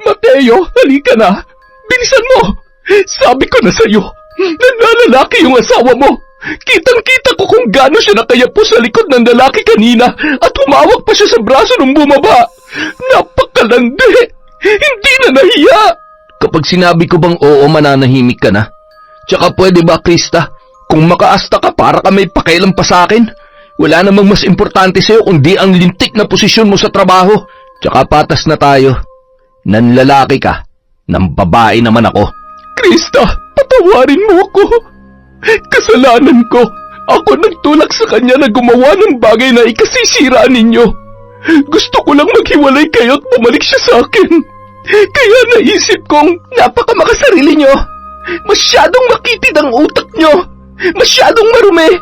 Mateo, halika na. Bilisan mo. Sabi ko na sa'yo, nanlalaki yung asawa mo. Kitang-kita ko kung gaano siya nakayapo sa likod ng lalaki kanina at humawak pa siya sa braso nung bumaba. Napakalandi. Hindi na nahiya. Kapag sinabi ko bang oo, mananahimik ka na? Tsaka pwede ba, Krista? Kung makaasta ka para ka may pakialam pa sa akin, wala namang mas importante sa'yo kundi ang lintik na posisyon mo sa trabaho. Tsaka patas na tayo. Nanlalaki ka, nang babae naman ako. Krista, patawarin mo ako. Kasalanan ko. Ako nagtulak sa kanya na gumawa ng bagay na ikasisira ninyo. Gusto ko lang maghiwalay kayo at bumalik siya sa akin. Kaya naisip kong napakamakasarili nyo. Masyadong makitid ang utak nyo. Masyadong marumi.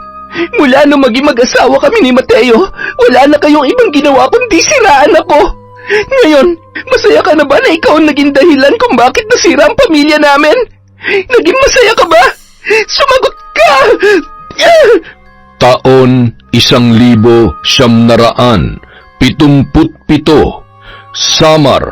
Mula nung maging mag-asawa kami ni Mateo, wala na kayong ibang ginawa kundi siraan ako. Ngayon, masaya ka na ba na ikaw ang naging dahilan kung bakit nasira ang pamilya namin? Naging masaya ka ba? Sumagot ka! Taon 1977, Samar.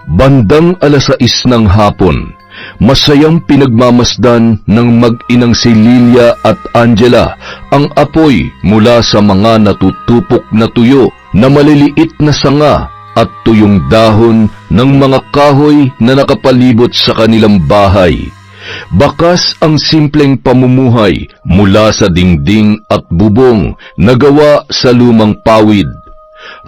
Bandang 6:00 ng hapon, masayang pinagmamasdan ng mag-inang si Lilia at Angela ang apoy mula sa mga natutupok na tuyo na maliliit na sanga at tuyong dahon ng mga kahoy na nakapalibot sa kanilang bahay. Bakas ang simpleng pamumuhay mula sa dingding at bubong na gawa sa lumang pawid.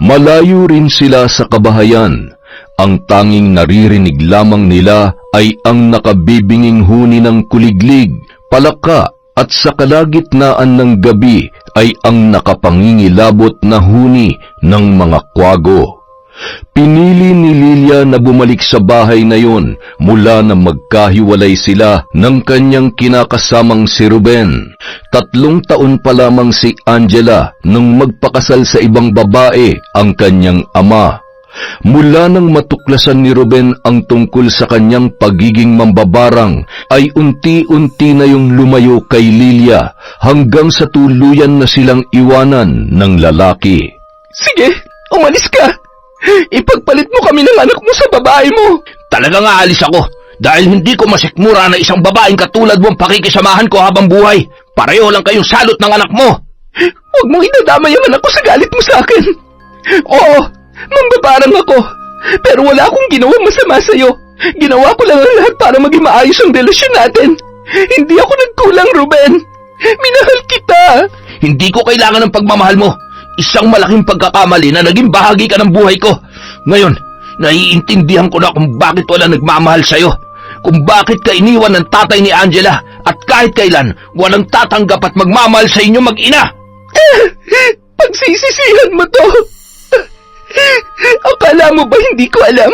Malayo rin sila sa kabahayan. Ang tanging naririnig lamang nila ay ang nakabibinging huni ng kuliglig, palaka at sa kalagitnaan ng gabi ay ang nakapangingilabot na huni ng mga kwago. Pinili ni Lilia na bumalik sa bahay na yon mula na magkahiwalay sila ng kanyang kinakasamang si Ruben. 3 taon pa lamang si Angela nung magpakasal sa ibang babae ang kanyang ama. Mula nang matuklasan ni Ruben ang tungkol sa kanyang pagiging mambabarang, ay unti-unti na yung lumayo kay Lilia hanggang sa tuluyan na silang iwanan ng lalaki. Sige, umalis ka. Ipagpalit mo kami ng anak mo sa babae mo. Talagang aalis ako dahil hindi ko masikmura na isang babaeng katulad mo ang pakikisamahan ko habang buhay. Pareho lang kayong salot ng anak mo. Huwag mong idadamay ang anak ko sa galit mo sa akin. Oo, mambabarang ako. Pero wala akong ginawang masama sa'yo. Ginawa ko lang ang lahat para maging maayos ang relasyon natin. Hindi ako nagkulang, Ruben. Minahal kita. Hindi ko kailangan ng pagmamahal mo. Isang malaking pagkakamali na naging bahagi ka ng buhay ko. Ngayon, naiintindihan ko na kung bakit wala nagmamahal sa'yo. Kung bakit ka iniwan ng tatay ni Angela at kahit kailan walang tatanggap at magmamahal sa inyo mag-ina. Pagsisisihan mo to. Akala mo ba hindi ko alam?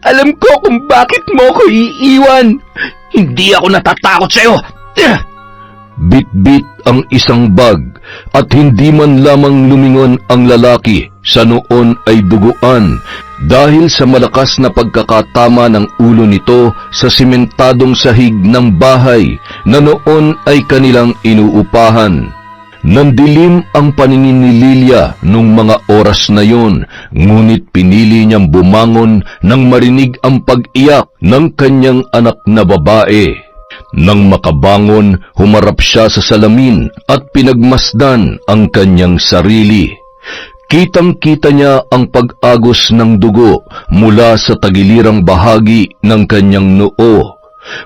Alam ko kung bakit mo ko iiwan. Hindi ako natatakot sa'yo. Bit-bit ang isang bag at hindi man lamang lumingon ang lalaki sa noon ay duguan dahil sa malakas na pagkakatama ng ulo nito sa simentadong sahig ng bahay na noon ay kanilang inuupahan. Nandilim ang paningin ni Lilia nung mga oras na yon, ngunit pinili niyang bumangon nang marinig ang pag-iyak ng kanyang anak na babae. Nang makabangon, humarap siya sa salamin at pinagmasdan ang kanyang sarili. Kitang-kita niya ang pag-agos ng dugo mula sa tagilirang bahagi ng kanyang noo.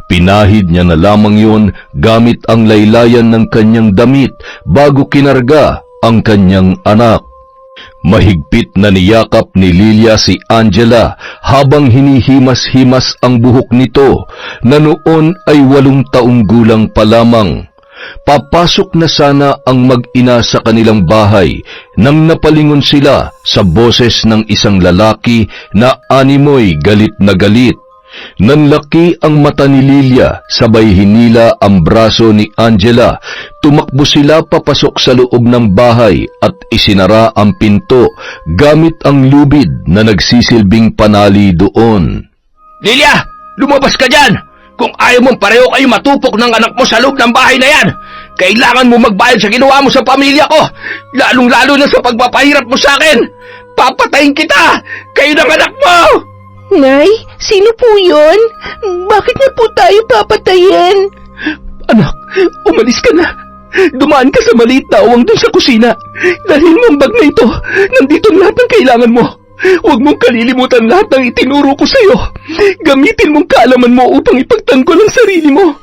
Pinahid niya na lamang yun gamit ang laylayan ng kanyang damit bago kinarga ang kanyang anak. Mahigpit na niyakap ni Lilia si Angela habang hinihimas-himas ang buhok nito na noon ay 8 taong gulang pa lamang. Papasok na sana ang mag-ina sa kanilang bahay nang napalingon sila sa boses ng isang lalaki na animoy galit na galit. Nanlaki ang mata ni Lilia, sabay hinila ang braso ni Angela. Tumakbo sila papasok sa loob ng bahay at isinara ang pinto gamit ang lubid na nagsisilbing panali doon. Lilia, lumabas ka dyan! Kung ayaw mong pareho kayo matupok ng anak mo sa loob ng bahay na yan, kailangan mo magbayad sa ginawa mo sa pamilya ko, lalong-lalo na sa pagpapahirap mo sa akin. Papatayin kita! Kayo ng anak mo! Nay, sino po yun? Bakit niya po tayo papatayin? Anak, umalis ka na. Dumaan ka sa maliit na awang dun sa kusina. Dalhin mo ang bag na ito. Nandito ang lahat ng kailangan mo. Huwag mong kalilimutan lahat ng itinuro ko sa'yo. Gamitin mong kaalaman mo upang ipagtanggol ang sarili mo.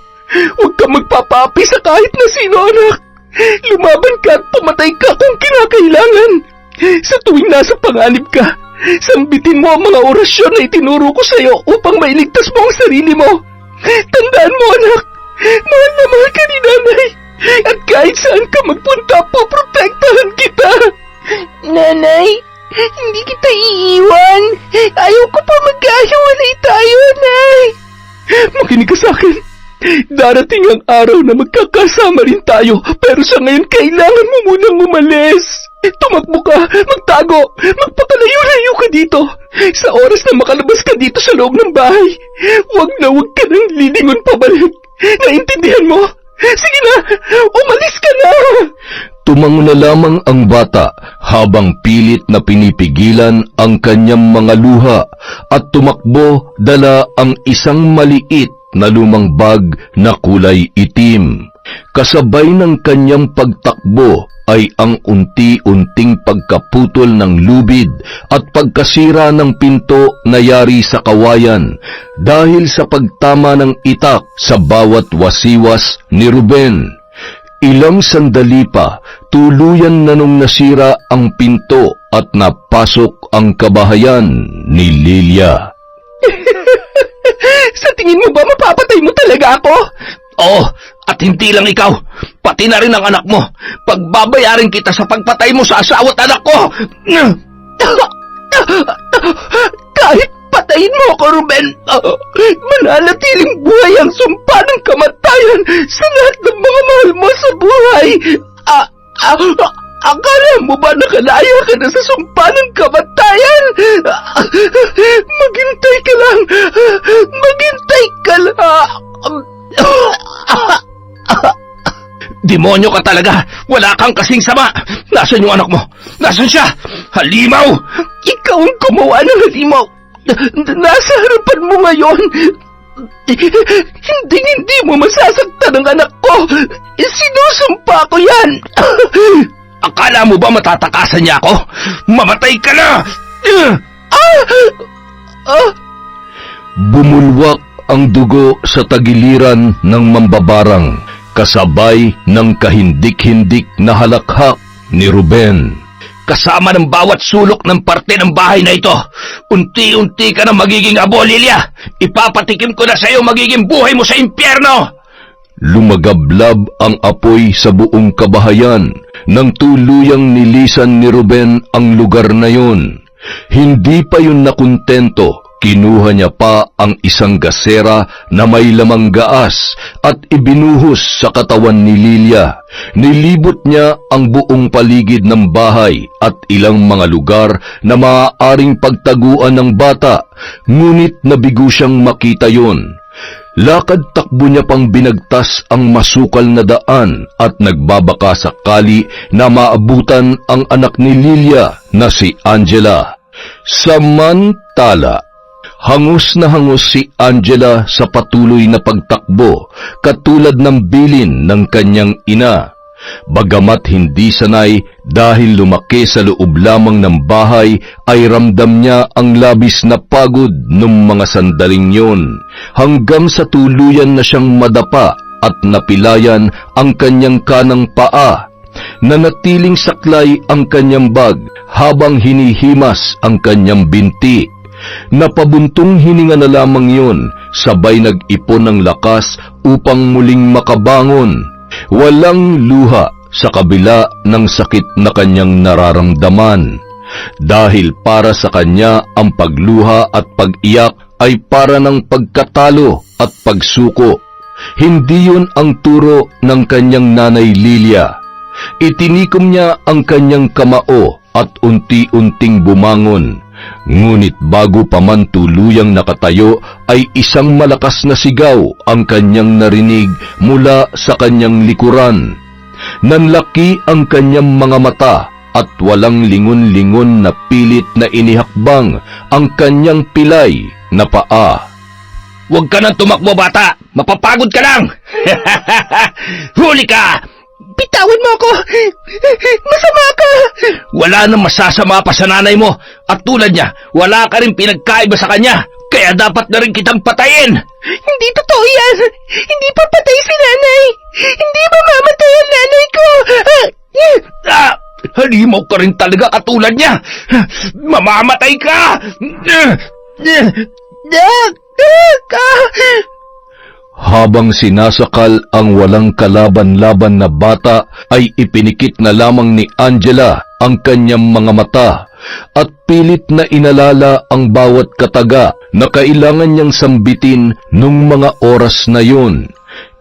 Huwag kang magpapaapi sa kahit na sino, anak. Lumaban ka at pumatay ka kung kinakailangan. Sa tuwing nasa panganib ka, sambitin mo ang mga orasyon na itinuro ko sa'yo upang mailigtas mo ang sarili mo. Tandaan mo, anak, mahal na mahal ka ni nanay. At kahit saan ka magpunta, poprotektahan kita. Nanay, hindi kita iiwan. Ayaw ko pa magkahiwalay tayo, Nay. Makinig ka sa akin. Darating ang araw na magkakasama rin tayo, pero sa ngayon kailangan mo munang umalis. Tumakbo ka, magtago, magpakalayo-layo ka dito. Sa oras na makalabas ka dito sa loob ng bahay, huwag ka nang lilingon pabalik. Naintindihan mo? Sige na, umalis ka na! Tumango na lamang ang bata habang pilit na pinipigilan ang kanyang mga luha at tumakbo dala ang isang maliit na lumang bag na kulay itim. Kasabay ng kanyang pagtakbo ay ang unti-unting pagkaputol ng lubid at pagkasira ng pinto na yari sa kawayan dahil sa pagtama ng itak sa bawat wasiwas ni Ruben. Ilang sandali pa, tuluyan na nung nasira ang pinto at napasok ang kabahayan ni Lilia. Sa tingin mo ba mapapatay mo talaga ako? Oo, at hindi lang ikaw, pati na rin ang anak mo. Pagbabayarin kita sa pagpatay mo sa asawa at anak ko. Kahit patayin mo ako, Ruben, mananatiling buhay ang sumpa ng kamatayan sa lahat ng mga mahal mo sa buhay. Akala mo ba nakalaya ka na sa sumpa ng kamatayan? Maghintay ka lang. Maghintay ka lang. Demonyo ka talaga, wala kang kasing sama. Nasaan yung anak mo? Nasaan siya? Halimaw! Ikaw ang gumawa ng halimaw. Nasa harapan mo ngayon. Hindi mo masasaktan ang anak ko. Sinusumpa ko yan. Akala mo ba matatakasan niya ako? Mamatay ka na! Bumulwak ang dugo sa tagiliran ng mambabarang, kasabay ng kahindik-hindik na halakhak ni Ruben. Kasama ng bawat sulok ng parte ng bahay na ito, unti-unti ka na magiging abo, Lilia. Ipapatikim ko na sa iyo magiging buhay mo sa impyerno. Lumagablab ang apoy sa buong kabahayan nang tuluyang nilisan ni Ruben ang lugar na yun. Hindi pa yun nakontento, kinuha niya pa ang isang gasera na may lamang gaas at ibinuhos sa katawan ni Lilia. Nilibot niya ang buong paligid ng bahay at ilang mga lugar na maaaring pagtaguan ng bata, ngunit nabigo siyang makita yun. Lakad-takbo niya pang binagtas ang masukal na daan at nagbabaka sakali na maabutan ang anak ni Lilia na si Angela. Samantala, hangos na hangos si Angela sa patuloy na pagtakbo, katulad ng bilin ng kanyang ina. Bagamat hindi sanay dahil lumaki sa loob lamang ng bahay, ay ramdam niya ang labis na pagod nung mga sandaling yon, hanggang sa tuluyan na siyang madapa at napilayan ang kanyang kanang paa. Nanatiling saklay ang kanyang bag habang hinihimas ang kanyang binti. Napabuntong hininga na lamang yon, sabay nag-ipon ng lakas upang muling makabangon. Walang luha sa kabila ng sakit na kanyang nararamdaman. Dahil para sa kanya ang pagluha at pag-iyak ay para ng pagkatalo at pagsuko. Hindi yun ang turo ng kanyang nanay Lilia. Itinikom niya ang kanyang kamao at unti-unting bumangon. Ngunit bago pa man tuluyang nakatayo ay isang malakas na sigaw ang kanyang narinig mula sa kanyang likuran. Nanlaki ang kanyang mga mata at walang lingon-lingon na pilit na inihakbang ang kanyang pilay na paa. Huwag ka nang tumakbo, bata! Mapapagod ka lang! Huli ka! Bitawan mo ako! Masama ka! Wala nang masasama pa sa nanay mo. At tulad niya, wala ka rin pinagkaiba sa kanya. Kaya dapat na rin kitang patayin. Hindi totoo yan! Hindi papatay si nanay! Hindi mamamatay ang nanay ko! Halimaw ka rin talaga katulad niya. Mamamatay ka! Habang sinasakal ang walang kalaban-laban na bata, ay ipinikit na lamang ni Angela ang kanyang mga mata at pilit na inalala ang bawat kataga na kailangan niyang sambitin nung mga oras na yun.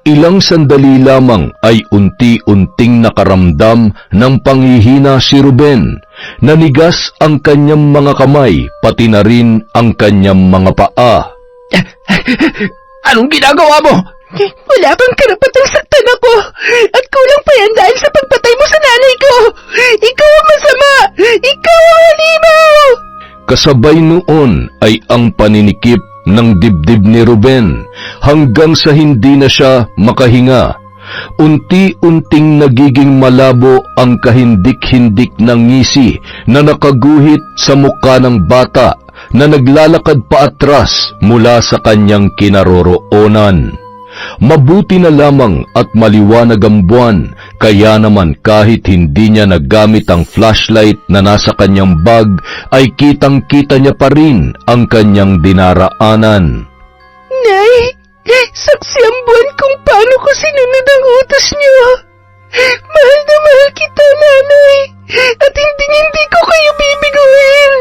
Ilang sandali lamang ay unti-unting nakaramdam ng panghihina si Ruben. Nanigas ang kanyang mga kamay, pati na rin ang kanyang mga paa. Anong ginagawa mo? Wala kang karapatang saktan ako! At kulang pa yan dahil sa pagpatay mo sa nanay ko! Ikaw ang masama! Ikaw ang halimaw! Kasabay noon ay ang paninikip ng dibdib ni Ruben hanggang sa hindi na siya makahinga. Unti-unting nagiging malabo ang kahindik-hindik ng ngisi na nakaguhit sa mukha ng bata na naglalakad paatras mula sa kanyang kinaroroonan. Mabuti na lamang at maliwanag ang buwan, kaya naman kahit hindi niya nagamit ang flashlight na nasa kanyang bag, ay kitang-kita niya pa rin ang kanyang dinaraanan. Nay, saksi ang buwan kung paano ko sinunod ang utos niyo. Mahal na mahal kita, nanay, at hindi ko kayo bibiguin.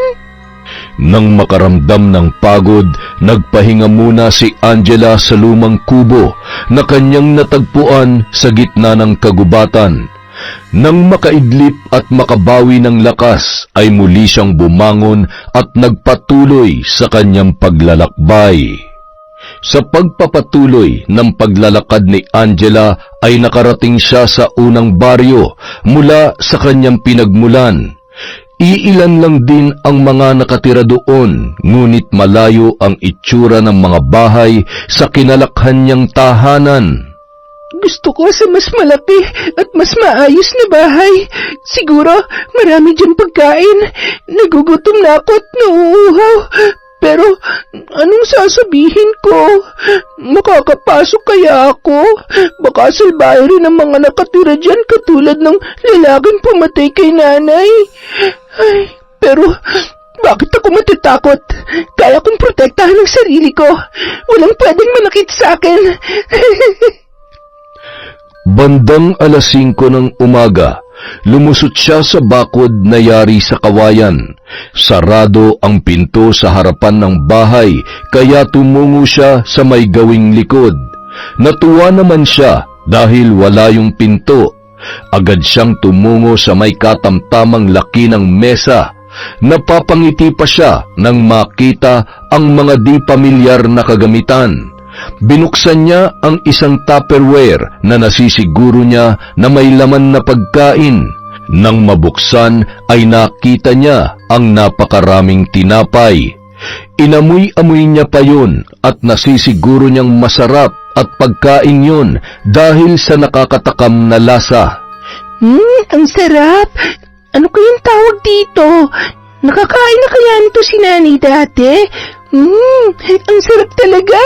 Nang makaramdam ng pagod, nagpahinga muna si Angela sa lumang kubo na kanyang natagpuan sa gitna ng kagubatan. Nang makaidlip at makabawi ng lakas, ay muli siyang bumangon at nagpatuloy sa kanyang paglalakbay. Sa pagpapatuloy ng paglalakad ni Angela ay nakarating siya sa unang baryo mula sa kanyang pinagmulan. Iilan lang din ang mga nakatira doon, ngunit malayo ang itsura ng mga bahay sa kinalakhan niyang tahanan. Gusto ko sa mas malaki at mas maayos na bahay. Siguro marami diyang pagkain. Nagugutom na ako at nauuhaw. Pero anong sasabihin ko? Makakapasok kaya ako? Baka salbahe rin ang mga nakatira dyan katulad ng lalaking pumatay kay nanay. Ay, pero bakit ako matatakot? Kaya kong protektahan ang sarili ko. Walang pwedeng manakit sa akin. Bandang 5:00 ng umaga, lumusot siya sa bakod na yari sa kawayan. Sarado ang pinto sa harapan ng bahay, kaya tumungo siya sa may gawing likod. Natuwa naman siya dahil wala yung pinto. Agad siyang tumungo sa may katamtamang laki ng mesa. Napapangiti pa siya nang makita ang mga di pamilyar na kagamitan. Binuksan niya ang isang Tupperware na nasisiguro niya na may laman na pagkain. Nang mabuksan ay nakita niya ang napakaraming tinapay. Inamoy-amoy niya pa yun at nasisiguro niyang masarap at pagkain yun dahil sa nakakatakam na lasa. Ang sarap! Ano kayang tawag dito? Nakakain na kaya nito si nanay dati? Ang sarap talaga!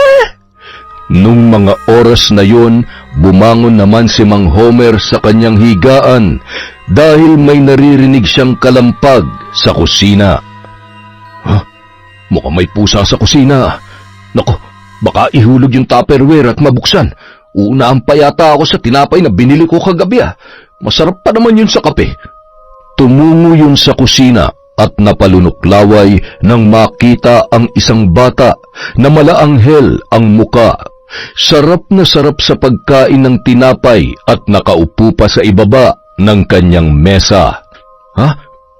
Nung mga oras na yun, bumangon naman si Mang Homer sa kanyang higaan dahil may naririnig siyang kalampag sa kusina. Mukhang may pusa sa kusina. Naku, baka ihulog yung Tupperware at mabuksan. Uunaan pa yata ako sa tinapay na binili ko kagabi. Masarap pa naman yun sa kape. Tumungo yun sa kusina at napalunuklaway nang makita ang isang bata na malaanghel ang muka. Sarap na sarap sa pagkain ng tinapay at nakaupo pa sa ibaba ng kanyang mesa.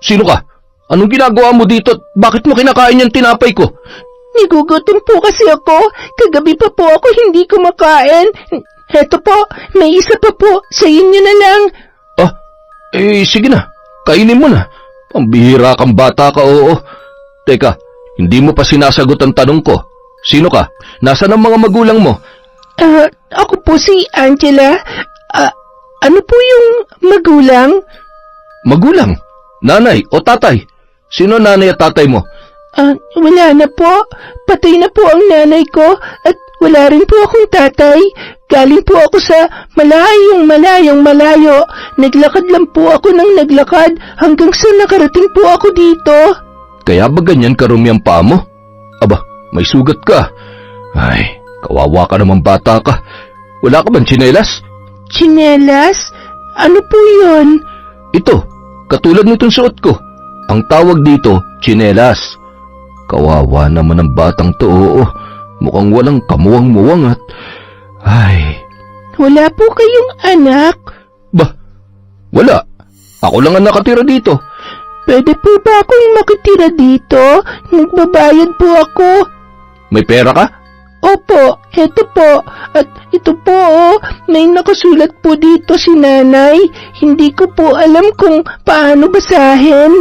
Sino ka? Anong ginagawa mo dito at bakit mo kinakain yung tinapay ko? Nagugutom po kasi ako. Kagabi pa po ako hindi kumakain. Heto po, may isa pa po. Sa inyo na lang. Sige na. Kainin mo na. Pambihira kang bata ka, oo. Teka, hindi mo pa sinasagot ang tanong ko. Sino ka? Nasaan ang mga magulang mo? Ako po si Angela. Ano po yung magulang? Magulang? Nanay o tatay? Sino nanay at tatay mo? Wala na po. Patay na po ang nanay ko at wala rin po akong tatay. Galing po ako sa malayong malayo. Naglakad lang po ako ng naglakad hanggang sa nakarating po ako dito. Kaya ba ganyan karumi ang paa mo? Aba, may sugat ka. Ay, kawawa ka naman bata ka. Wala ka bang tsinelas? Tsinelas? Ano po yun? Ito, katulad nitong suot ko. Ang tawag dito, tsinelas. Kawawa naman ang batang to, oo. Mukhang walang kamuwang-muwang at... Ay... Wala po kayong anak? Bah, wala. Ako lang ang nakatira dito. Pwede po ba akong makitira dito? Nagbabayad po ako. May pera ka? Opo, eto po. At ito po, may nakasulat po dito si nanay. Hindi ko po alam kung paano basahin.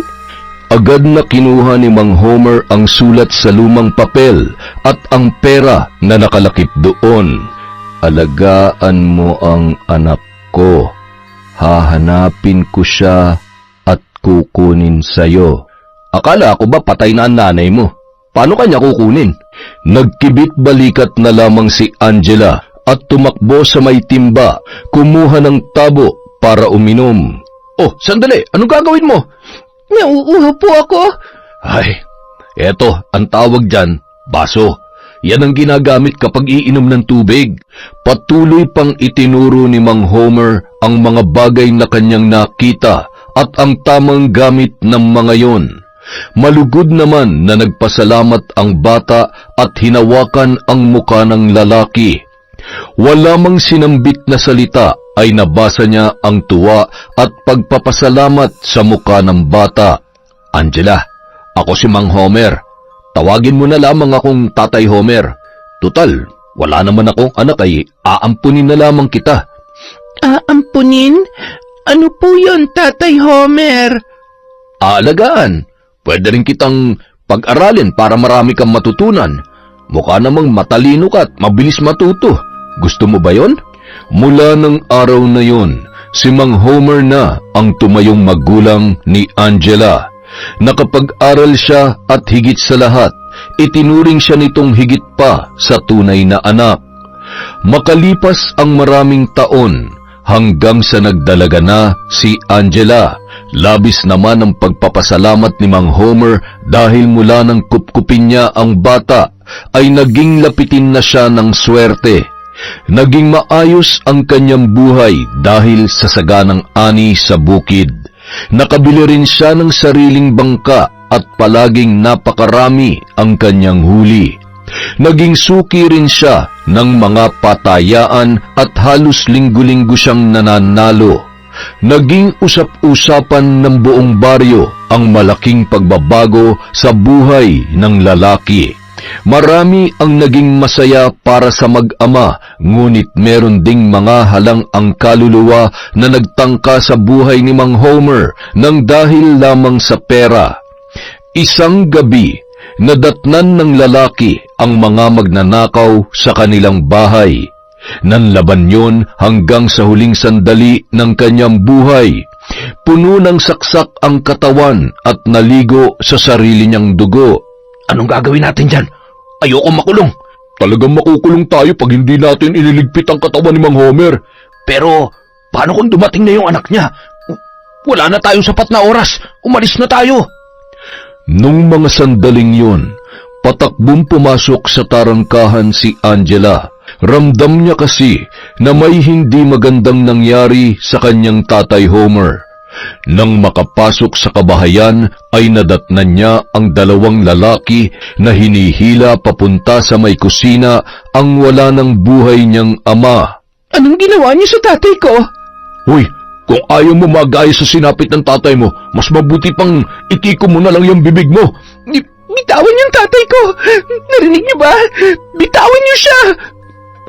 Agad na kinuha ni Mang Homer ang sulat sa lumang papel at ang pera na nakalakip doon. Alagaan mo ang anak ko. Hahanapin ko siya at kukunin sa'yo. Akala ko ba patay na ang nanay mo? Paano kanya kukunin? Nagkibit balikat na lamang si Angela at tumakbo sa may timba, kumuha ng tabo para uminom. Oh, sandali! Anong gagawin mo? Nauuho po ako. Ay, eto, ang tawag dyan, baso. Yan ang ginagamit kapag iinom ng tubig. Patuloy pang itinuro ni Mang Homer ang mga bagay na kanyang nakita at ang tamang gamit ng mga yon. Malugod naman na nagpasalamat ang bata at hinawakan ang muka ng lalaki. Wala mang sinambit na salita ay nabasa niya ang tuwa at pagpapasalamat sa muka ng bata. Angela, ako si Mang Homer. Tawagin mo na lamang akong Tatay Homer. Tutal, wala naman akong anak ay aampunin na lamang kita. Aampunin? Ano po yun, Tatay Homer? Aalagaan. Pwede rin kitang pag-aralin para marami kang matutunan. Mukha namang matalino ka at mabilis matuto. Gusto mo ba yon? Mula ng araw na yon, si Mang Homer na ang tumayong magulang ni Angela. Nakapag-aral siya at higit sa lahat, itinuring siya nitong higit pa sa tunay na anak. Makalipas ang maraming taon, hanggang sa nagdalaga na si Angela. Labis naman ang pagpapasalamat ni Mang Homer dahil mula nang kupkupin niya ang bata, ay naging lapitin na siya ng swerte. Naging maayos ang kanyang buhay dahil sa saganang ani sa bukid. Nakabili rin siya ng sariling bangka at palaging napakarami ang kanyang huli. Naging suki rin siya ng mga patayaan at halos linggo-linggo siyang nananalo. Naging usap-usapan ng buong baryo ang malaking pagbabago sa buhay ng lalaki. Marami ang naging masaya para sa mag-ama, ngunit meron ding mga halang ang kaluluwa na nagtangka sa buhay ni Mang Homer nang dahil lamang sa pera. Isang gabi, nadatnan ng lalaki ang mga magnanakaw sa kanilang bahay. Nanlaban yon hanggang sa huling sandali ng kanyang buhay. Puno ng saksak ang katawan at naligo sa sarili niyang dugo. Anong gagawin natin dyan? Ayoko makulong. Talagang makukulong tayo pag hindi natin ililigpit ang katawan ni Mang Homer. Pero, paano kung dumating na yung anak niya? Wala na tayong sapat na oras. Umalis na tayo. Nung mga sandaling yun, patakbong pumasok sa tarangkahan si Angela. Ramdam niya kasi na may hindi magandang nangyari sa kanyang Tatay Homer. Nang makapasok sa kabahayan ay nadatnan niya ang dalawang lalaki na hinihila papunta sa may kusina ang wala ng buhay niyang ama. Anong ginawa niyo sa tatay ko? Hoy, kung ayaw mo magaya sa sinapit ng tatay mo, mas mabuti pang itiko mo na lang yung bibig mo. Bitawan yung tatay ko! Narinig niyo ba? Bitawan niyo siya!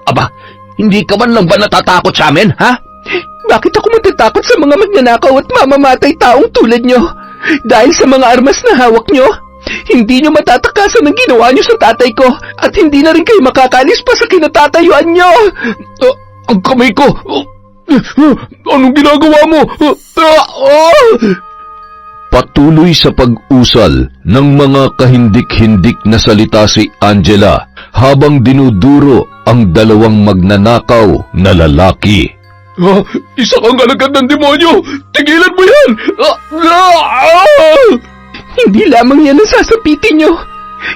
Aba, hindi ka man lang ba natatakot sa amin, ha? Bakit ako matatakot sa mga magnanakaw at mamamatay taong tulad niyo? Dahil sa mga armas na hawak niyo? Hindi nyo matatakasan ang ginawa nyo sa tatay ko at hindi na rin kayo makakalis pa sa kinatatayuan nyo. Ang kamay ko! Anong ginagawa mo? Patuloy sa pag-usal ng mga kahindik-hindik na salita si Angela habang dinuduro ang dalawang magnanakaw na lalaki. Isa kang alagad ng demonyo! Tigilan mo yan! Hindi lamang yan ang sasapitin nyo.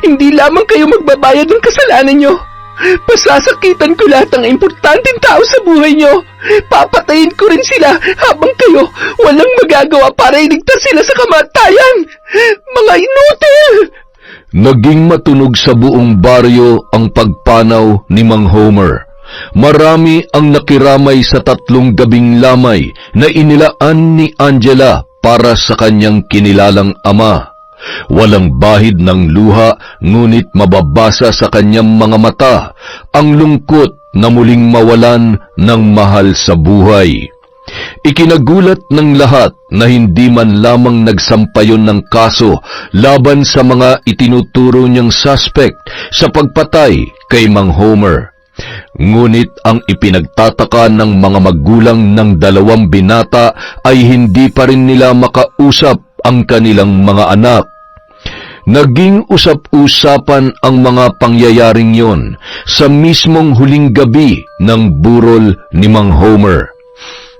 Hindi lamang kayo magbabayad ng kasalanan nyo. Pasasakitan ko lahat ng importanteng tao sa buhay nyo. Papatayin ko rin sila habang kayo walang magagawa para iligtas sila sa kamatayan. Mga inutil! Naging matunog sa buong baryo ang pagpanaw ni Mang Homer. Marami ang nakiramay sa 3 gabing lamay na inilaan ni Angela para sa kanyang kinilalang ama. Walang bahid ng luha, ngunit mababasa sa kanyang mga mata ang lungkot na muling mawalan ng mahal sa buhay. Ikinagulat ng lahat na hindi man lamang nagsampayon ng kaso laban sa mga itinuturo niyang suspect sa pagpatay kay Mang Homer. Ngunit ang ipinagtataka ng mga magulang ng 2 binata ay hindi pa rin nila makausap ang kanilang mga anak. Naging usap-usapan ang mga pangyayaring yon sa mismong huling gabi ng burol ni Mang Homer.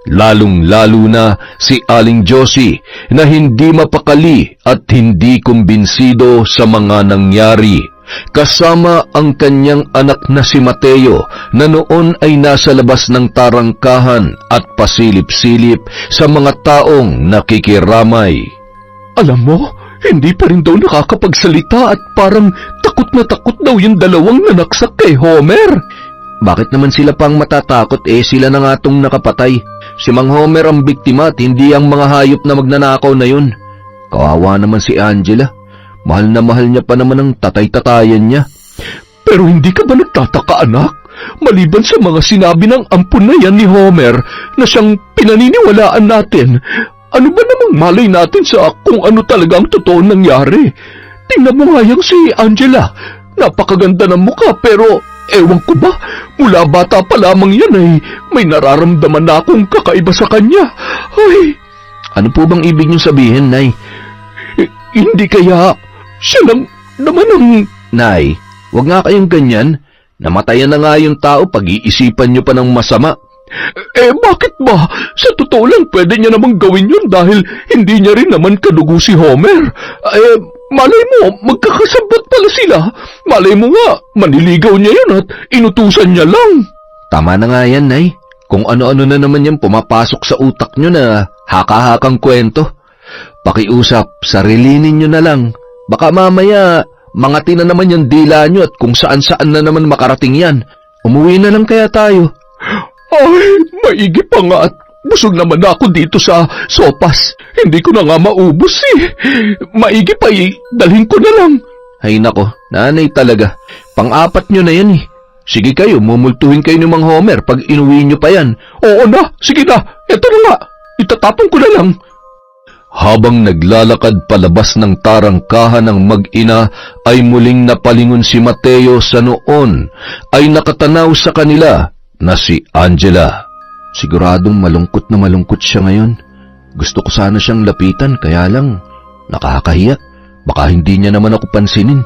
Lalong-lalo na si Aling Josie na hindi mapakali at hindi kumbinsido sa mga nangyari, kasama ang kanyang anak na si Mateo na noon ay nasa labas ng tarangkahan at pasilip-silip sa mga taong nakikiramay. Alam mo, hindi pa rin daw nakakapagsalita at parang takot na takot daw yung 2 nanaksak kay Homer. Bakit naman sila pang matatakot sila na nga tong nakapatay? Si Mang Homer ang biktima at hindi ang mga hayop na magnanakaw na yun. Kawawa naman si Angela. Mahal na mahal niya pa naman ang tatay-tatayan niya. Pero hindi ka ba nagtataka, anak? Maliban sa mga sinabi ng ampun na yan ni Homer na siyang pinaniniwalaan natin, ano ba namang malay natin sa kung ano talaga ang totoo nangyari? Tingnan mo nga yang si Angela. Napakaganda ng mukha pero ewan ko ba, mula bata pa lamang yan ay may nararamdaman na akong kakaiba sa kanya. Ay, ano po bang ibig niyong sabihin, Nay? Hindi kaya siya lang naman ang... Nay, wag nga kayong ganyan. Namatayan na nga yung tao, pag-iisipan niyo pa ng masama. Bakit ba? Sa totoo lang, pwede niya namang gawin yun dahil hindi niya rin naman kadugo si Homer. Malay mo, magkakasabot pala sila. Malay mo nga, maniligaw niya yun at inutusan niya lang. Tama na nga yan, Nay. Kung ano-ano na naman yan pumapasok sa utak niyo na haka-hakang kwento. Pakiusap, sarilinin niyo na lang. Baka mamaya, mangati na naman yung dila niyo at kung saan-saan na naman makarating yan. Umuwi na lang kaya tayo. Ay, maigi pa nga at busog naman ako dito sa sopas. Hindi ko na nga maubos Maigi pa dalhin ko na lang. Ay nako, nanay talaga. Pang-4 nyo na yan Sige kayo, mumultuhin kayo ni Mang Homer pag inuwi nyo pa yan. Oo na, sige na. Ito na nga, itatapon ko na lang. Habang naglalakad palabas ng tarangkahan ng mag-ina ay muling napalingon si Mateo sa noon ay nakatanaw sa kanila na si Angela. Siguradong malungkot na malungkot siya ngayon. Gusto ko sana siyang lapitan kaya lang nakakahiya. Baka hindi niya naman ako pansinin.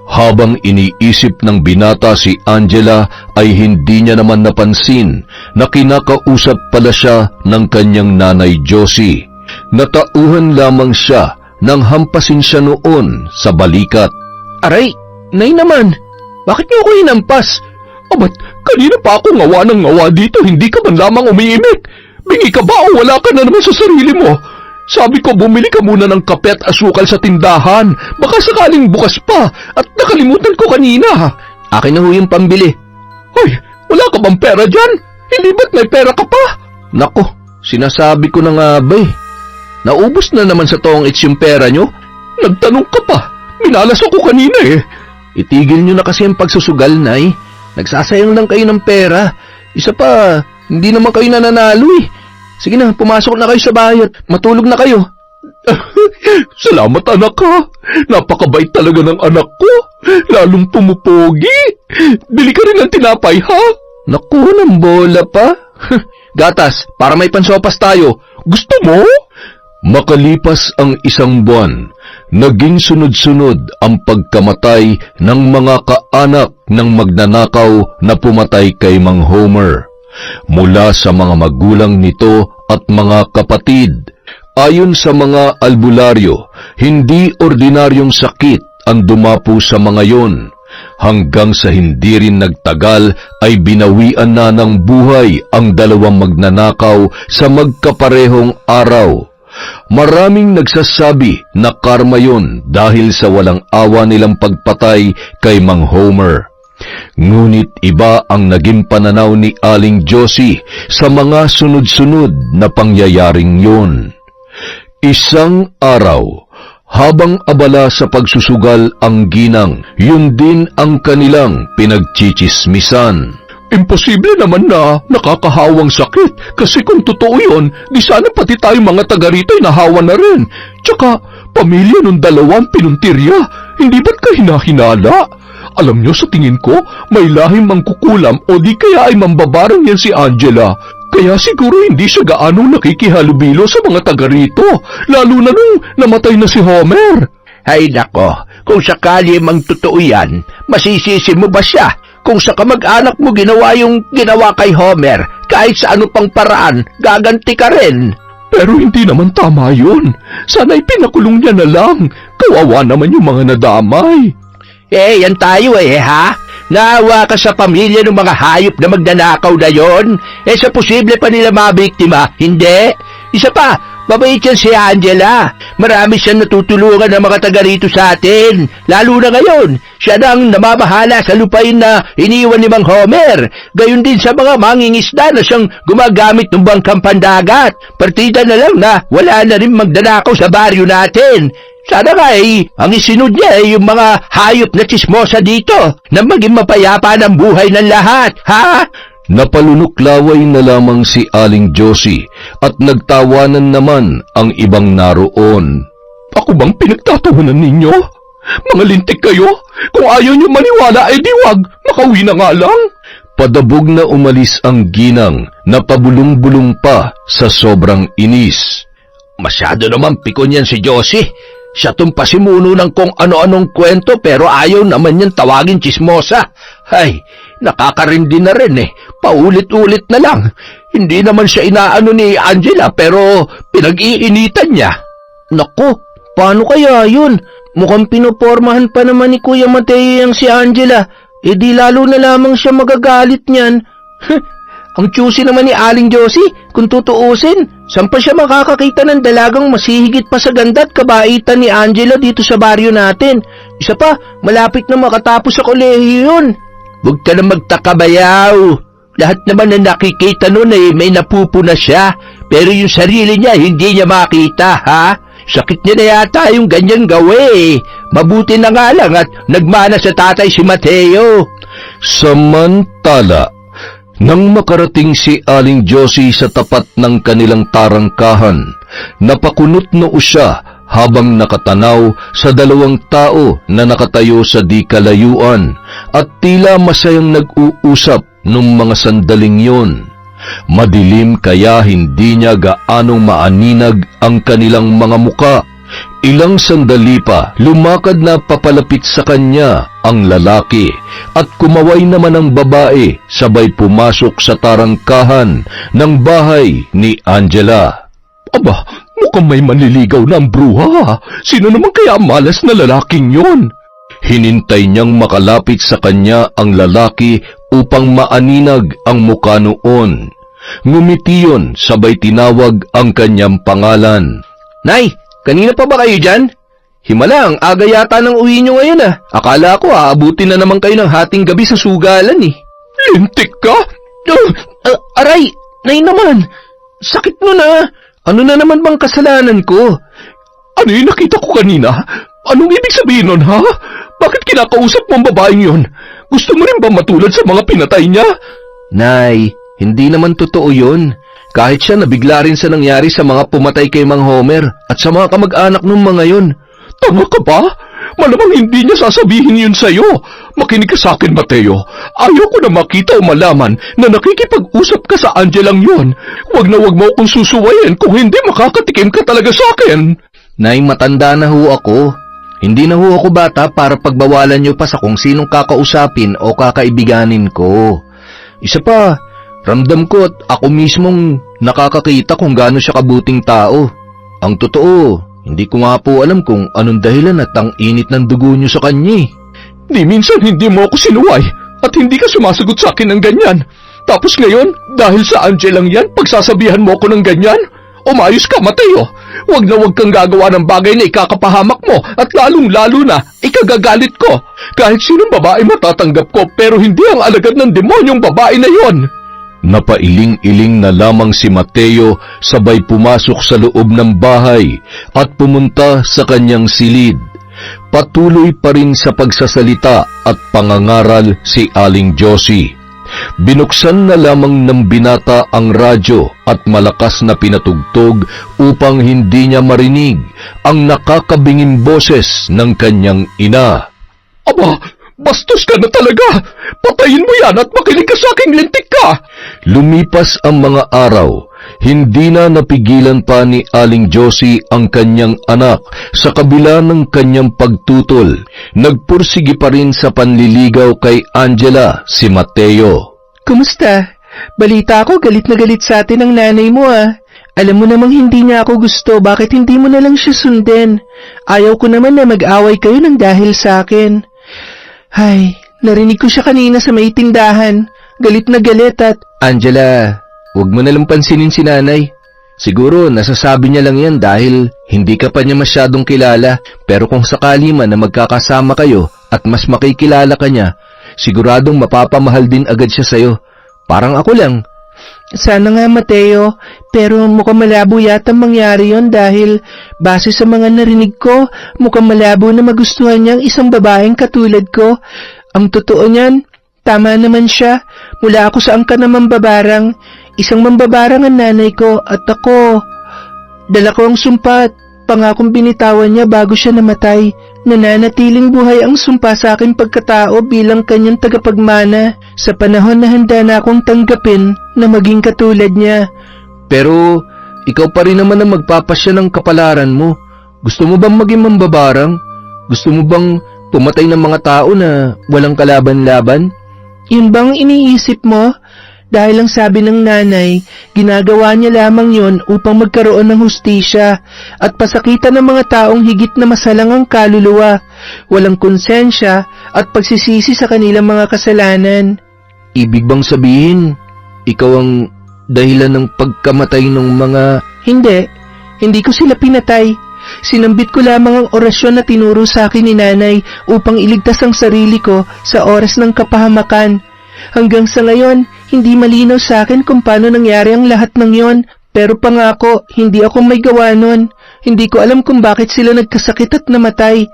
Habang iniisip ng binata si Angela ay hindi niya naman napansin na kinakausap pala siya ng kanyang nanay Josie. Natauhan lamang siya nang hampasin siya noon sa balikat. Aray, Nay naman, bakit niyo ako hinampas? Ba't kanina pa ako ngawa ng ngawa dito, hindi ka man lamang umiimik? Bingi ka ba o wala ka na naman sa sarili mo? Sabi ko bumili ka muna ng kape at asukal sa tindahan. Baka sakaling bukas pa at nakalimutan ko kanina. Akin na ho yung pambili. Hoy, wala ka bang pera dyan? Hindi ba't may pera ka pa? Nako, sinasabi ko na nga ba Naubos na naman sa tongits yung pera nyo? Nagtanong ka pa. Minalas ako kanina Itigil nyo na kasi ang pagsusugal, Nay. Nagsasayang lang kayo ng pera. Isa pa, hindi naman kayo nananalo Sige na, pumasok na kayo sa bahay at matulog na kayo. Salamat anak ha. Napakabait talaga ng anak ko. Lalong pumupogi. Bili ka rin ng tinapay ha. Naku, ng bola pa. Gatas, para may pansopas tayo. Gusto mo? Makalipas ang isang buwan, naging sunod-sunod ang pagkamatay ng mga kaanak ng magnanakaw na pumatay kay Mang Homer. Mula sa mga magulang nito at mga kapatid. Ayon sa mga albularyo, hindi ordinaryong sakit ang dumapo sa mga yon. Hanggang sa hindi rin nagtagal ay binawian na ng buhay ang dalawang magnanakaw sa magkaparehong araw. Maraming nagsasabi na karma yon dahil sa walang awa nilang pagpatay kay Mang Homer. Ngunit iba ang naging pananaw ni Aling Josie sa mga sunod-sunod na pangyayaring yon. Isang araw, habang abala sa pagsusugal ang ginang, yun din ang kanilang pinagchichismisan. Imposible naman na nakakahawang sakit kasi kung totoo yun, di sana pati tayo mga taga rito ay nahawa na rin. Tsaka, pamilya ng dalawang pinuntirya, hindi ba't ka hinahinala? Alam nyo, sa tingin ko, may lahing mangkukulam o di kaya ay mambabarang yan si Angela. Kaya siguro hindi siya gaano nakikihalubilo sa mga taga rito, lalo na nung namatay na si Homer. Ay nako, kung sakali mang totoo yan, masisisi mo ba siya? Kung sa kamag-anak mo ginawa yung ginawa kay Homer, kahit sa ano pang paraan, gaganti ka rin. Pero hindi naman tama yun. Sana'y pinakulong niya na lang. Kawawa naman yung mga nadamay. Yan tayo ha? Naawa ka sa pamilya ng mga hayop na magnanakaw na yon? Sa posible pa nila mabiktima, hindi? Isa pa, mabait yan si Angela. Marami siyang natutulungan ng mga taga rito sa atin. Lalo na ngayon, siya na ang namamahala sa lupain na iniwan ni Mang Homer. Gayon din sa mga mangingisda na siyang gumagamit ng bangkang pandagat. Partida na lang na wala na rin magnanakaw sa baryo natin. Sana nga ang isinod niya yung mga hayop na tsismosa dito na maging mapayapa ng buhay ng lahat, ha? Napalunuklaway na lamang si Aling Josie at nagtawanan naman ang ibang naroon. Ako bang pinagtatawanan ninyo? Mga lintik kayo? Kung ayaw niyo maniwala, di wag. Makauwi na nga lang. Padabog na umalis ang ginang na pabulong-bulong pa sa sobrang inis. Masyado naman pikon yan si Josie. Siya tong pasimuno ng kung ano-anong kwento pero ayaw naman yan tawagin tsismosa. Ay, nakakarindi na rin Paulit-ulit na lang. Hindi naman siya inaano ni Angela pero pinag-iinitan niya. Naku, paano kaya yun? Mukhang pinopormahan pa naman ni Kuya Mateo yang si Angela. Di lalo na lamang siya magagalit niyan. Ang choosy naman ni Aling Josie, kung tutuusin, saan pa siya makakakita ng dalagang masihigit pa sa ganda at kabaitan ni Angela dito sa baryo natin? Isa pa, malapit na makatapos sa kolehiyo yun. Huwag ka na magtaka, bayaw. Lahat naman na nakikita nun may napupuna siya, pero yung sarili niya hindi niya makita, ha? Sakit niya na yata yung ganyan gawi. Mabuti na nga lang at nagmana sa tatay si Mateo. Samantala, nang makarating si Aling Josie sa tapat ng kanilang tarangkahan, napakunot noo siya habang nakatanaw sa dalawang tao na nakatayo sa di kalayuan at tila masayang nag-uusap nung mga sandaling yon. Madilim kaya hindi niya gaanong maaninag ang kanilang mga muka. Ilang sandali pa, lumakad na papalapit sa kanya ang lalaki at kumaway naman ang babae sabay pumasok sa tarangkahan ng bahay ni Angela. Aba, mukhang may manliligaw na ang bruha. Sino naman kaya ang malas na lalaking yon? Hinintay niyang makalapit sa kanya ang lalaki upang maaninag ang muka noon. Ngumiti yun sabay tinawag ang kanyang pangalan. Nay, kanina pa ba kayo dyan? Himala, ang aga yata ng uwi nyo ngayon Akala ko aabutin na naman kayo ng hating gabi sa sugalan Lintik ka? Aray, nay naman. Sakit mo na. Ano na naman bang kasalanan ko? Ano yung nakita ko kanina? Anong ibig sabihin nun, ha? Bakit kinakausap mo ang babaeng yon? Gusto mo rin ba matulad sa mga pinatay niya? Nay, hindi naman totoo yun. Kahit siya nabigla rin sa nangyari sa mga pumatay kay Mang Homer at sa mga kamag-anak ng mga yon. Tanga ka ba? Malamang hindi niya sasabihin yun sa'yo. Makinig ka sa akin, Mateo. Ayaw ko na makita o malaman na nakikipag-usap ka sa Angelang yun. Huwag na huwag mo akong susuwayin kung hindi makakatikim ka talaga sa akin. Nay, matanda na ho ako. Hindi na ho ako bata para pagbawalan niyo pa sa kung sinong kakausapin o kakaibiganin ko. Isa pa, ramdam ko at ako mismong nakakakita kung gaano siya kabuting tao. Ang totoo, hindi ko nga po alam kung anong dahilan at ang init ng dugo niyo sa kanya. Di minsan hindi mo ako sinuway at hindi ka sumasagot sa akin ng ganyan. Tapos ngayon, dahil sa Angelang yan, pagsasabihan mo ako ng ganyan? Umayos ka, Mateo. Huwag na huwag kang gagawa ng bagay na ikakapahamak mo at lalong-lalo na ikagagalit ko. Kahit sinong babae matatanggap ko pero hindi ang alagad ng demonyong babae na yon. Napailing-iling na lamang si Mateo sabay pumasok sa loob ng bahay at pumunta sa kanyang silid. Patuloy pa rin sa pagsasalita at pangangaral si Aling Josie. Binuksan na lamang ng binata ang radyo at malakas na pinatugtog upang hindi niya marinig ang nakakabinging boses ng kanyang ina. Aba, bastos ka na talaga! Patayin mo yan at makinig ka sa aking lintik ka! Lumipas ang mga araw, hindi na napigilan pa ni Aling Josie ang kanyang anak sa kabila ng kanyang pagtutol. Nagpursigi pa rin sa panliligaw kay Angela si Mateo. Kumusta? Balita ko galit na galit sa atin ang nanay mo Alam mo namang hindi niya ako gusto, bakit hindi mo na lang siya sundin? Ayaw ko naman na mag-away kayo ng dahil sa akin. Ay, narinig ko siya kanina sa may tindahan. Galit na galit at... Angela, huwag mo nalang pansinin si nanay. Siguro nasasabi niya lang yan dahil hindi ka pa niya masyadong kilala. Pero kung sakali man na magkakasama kayo at mas makikilala ka niya, siguradong mapapamahal din agad siya sa'yo. Parang ako lang. Sana nga, Mateo, pero mukhang malabo yata mangyari yon dahil base sa mga narinig ko, mukhang malabo na magustuhan niya ang isang babaeng katulad ko. Ang totoo niyan, tama naman siya. Mula ako sa angka na mambabarang, isang mambabarang ang nanay ko at ako. Dala ko ang sumpa at pangakong binitawan niya bago siya namatay. Nananatiling buhay ang sumpa sa aking pagkatao bilang kanyang tagapagmana sa panahon na handa na akong tanggapin na maging katulad niya. Pero ikaw pa rin naman ang magpapasya ng kapalaran mo. Gusto mo bang maging mambabarang? Gusto mo bang pumatay ng mga tao na walang kalaban-laban? Yun bang iniisip mo? Dahil ang sabi ng nanay, ginagawa niya lamang yon upang magkaroon ng hustisya at pasakitan ng mga taong higit na masalang ang kaluluwa, walang konsensya at pagsisisi sa kanilang mga kasalanan. Ibig bang sabihin, ikaw ang dahilan ng pagkamatay ng mga... Hindi ko sila pinatay. Sinambit ko lamang ang orasyon na tinuro sa akin ni nanay upang iligtas ang sarili ko sa oras ng kapahamakan. Hanggang sa ngayon, hindi malinaw sa akin kung paano nangyari ang lahat ng yon, pero pangako, hindi ako may gawa nun. Hindi ko alam kung bakit sila nagkasakit at namatay.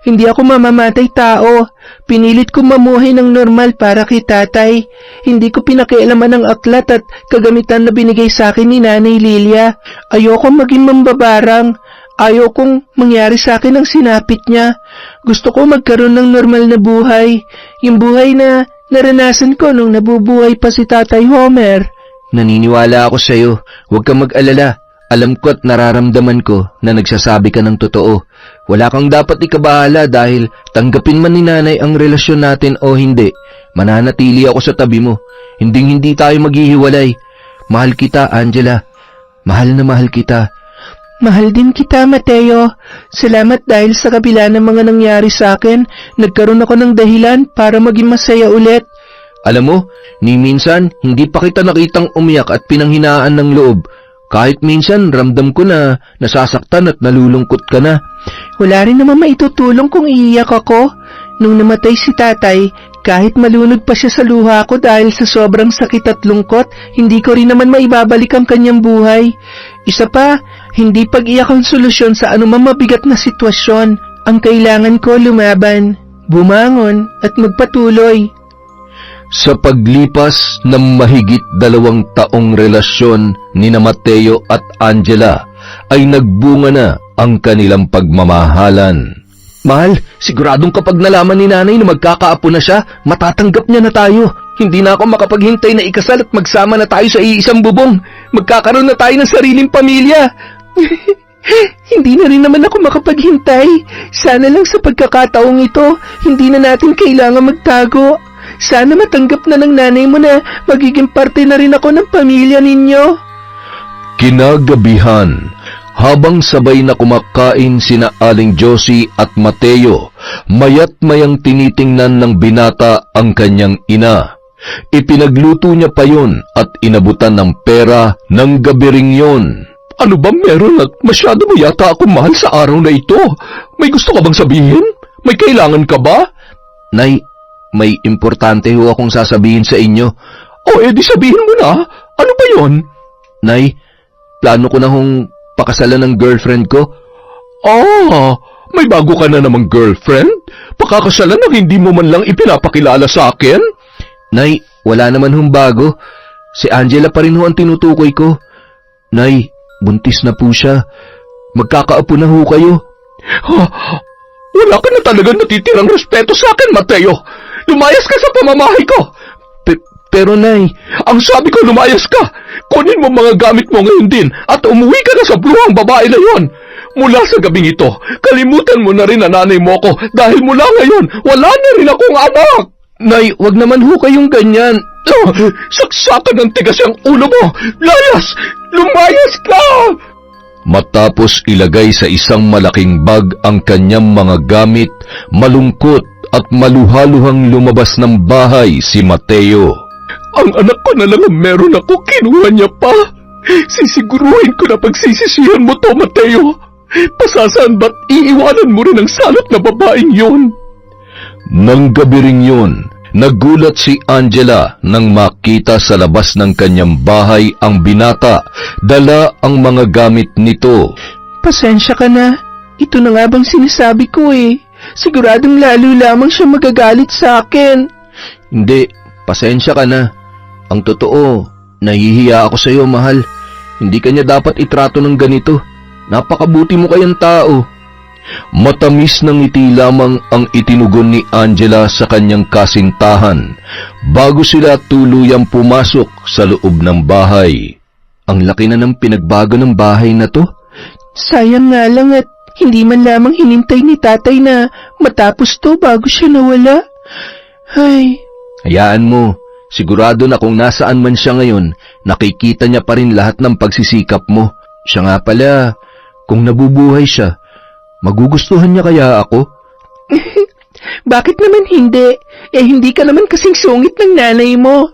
Hindi ako mamamatay tao. Pinilit ko mamuhay ng normal para kay tatay. Hindi ko pinakialaman ang aklat at kagamitan na binigay sa akin ni Nanay Lilia. Ayoko maging mambabarang. Ayokong mangyari sa akin ang sinapit niya. Gusto ko magkaroon ng normal na buhay. Yung buhay na naranasan ko nung nabubuhay pa si Tatay Homer. Naniniwala ako sa'yo. Huwag kang mag-alala. Alam ko at nararamdaman ko na nagsasabi ka ng totoo. Wala kang dapat ikabahala dahil tanggapin man ni nanay ang relasyon natin o hindi. Mananatili ako sa tabi mo. Hindi tayo maghihiwalay. Mahal kita, Angela. Mahal na mahal kita. Mahal din kita, Mateo. Salamat dahil sa kabila ng mga nangyari sa akin, nagkaroon ako ng dahilan para maging masaya ulit. Alam mo, ni minsan hindi pa kita nakitang umiyak at pinanghinaan ng loob. Kahit minsan ramdam ko na nasasaktan at nalulungkot ka na. Wala rin naman maitutulong kung iiyak ako. Nung namatay si tatay, kahit malunod pa siya sa luha ko dahil sa sobrang sakit at lungkot, hindi ko rin naman maibabalik ang kanyang buhay. Isa pa, hindi pag-iyak ang solusyon sa anumang mabigat na sitwasyon. Ang kailangan ko lumaban, bumangon at magpatuloy. Sa paglipas ng mahigit 2 taong relasyon ni na Mateo at Angela, ay nagbunga na ang kanilang pagmamahalan. Mahal, siguradong kapag nalaman ni nanay na magkakaapo na siya, matatanggap niya na tayo. Hindi na ako makapaghintay na ikasal at magsama na tayo sa iisang bubong. Magkakaroon na tayo ng sariling pamilya. Hindi na rin naman ako makapaghintay. Sana lang sa pagkakataong ito, hindi na natin kailangan magtago. Sana matanggap na ng nanay mo na magiging parte na rin ako ng pamilya ninyo. Kinagabihan, habang sabay na kumakain sina Aling Josie at Mateo, mayat mayang tinitingnan ng binata ang kanyang ina. Ipinagluto niya pa yon at inabutan ng pera ng gabi ring yon. Ano ba meron at masyado mo yata ako mahal sa araw na ito? May gusto ka bang sabihin? May kailangan ka ba? Nay, may importante ho akong sasabihin sa inyo. O edi sabihin mo na, ano ba yon? Nay, plano ko na hong pakasalan ng girlfriend ko. Ah, may bago ka na namang girlfriend? Pakakasalan na hindi mo man lang ipinapakilala sa akin? Nay, wala naman hong bago. Si Angela pa rin ho ang tinutukoy ko. Nay, buntis na po siya. Magkakaapo na ho kayo. Ha? Wala ka na talagang natitirang respeto sa akin, Mateo. Lumayas ka sa pamamahay ko. Pero Nay, ang sabi ko lumayas ka. Kunin mo mga gamit mo ngayon din at umuwi ka na sa bruhang babae na yon. Mula sa gabing ito, kalimutan mo na rin na nanay mo ko dahil mula ngayon, wala na rin akong anak. Nay, wag naman ho kayong ganyan. Oh, saksakan ng tigas ang ulo mo. Layas! Lumayas ka! Matapos ilagay sa isang malaking bag ang kanyang mga gamit, malungkot at maluhaluhang lumabas ng bahay si Mateo. Ang anak ko na lang ang meron ako, kinuha niya pa. Sisiguruhin ko na pagsisisihan mo to, Mateo. Pasasaan ba't iiwanan mo rin ang salot na babaeng yun? Nang gabi ring yun, nagulat si Angela nang makita sa labas ng kanyang bahay ang binata, dala ang mga gamit nito. Pasensya ka na. Ito na nga bang sinasabi ko eh. Siguradong lalo lamang siya magagalit sa akin. Hindi, pasensya ka na. Ang totoo, nahihiya ako sa iyo, mahal. Hindi kanya dapat itrato ng ganito. Napakabuti mo kayang tao. Matamis ng ngiti lamang ang itinugon ni Angela sa kanyang kasintahan bago sila tuluyang pumasok sa loob ng bahay. Ang laki na ng pinagbago ng bahay na to. Sayang nga lang at hindi man lamang hinintay ni tatay na matapos to bago siya nawala. Ay, hayaan mo. Sigurado na kung nasaan man siya ngayon, nakikita niya pa rin lahat ng pagsisikap mo. Siya nga pala, kung nabubuhay siya, magugustuhan niya kaya ako? Bakit naman hindi? Eh hindi ka naman kasing sungit ng nanay mo.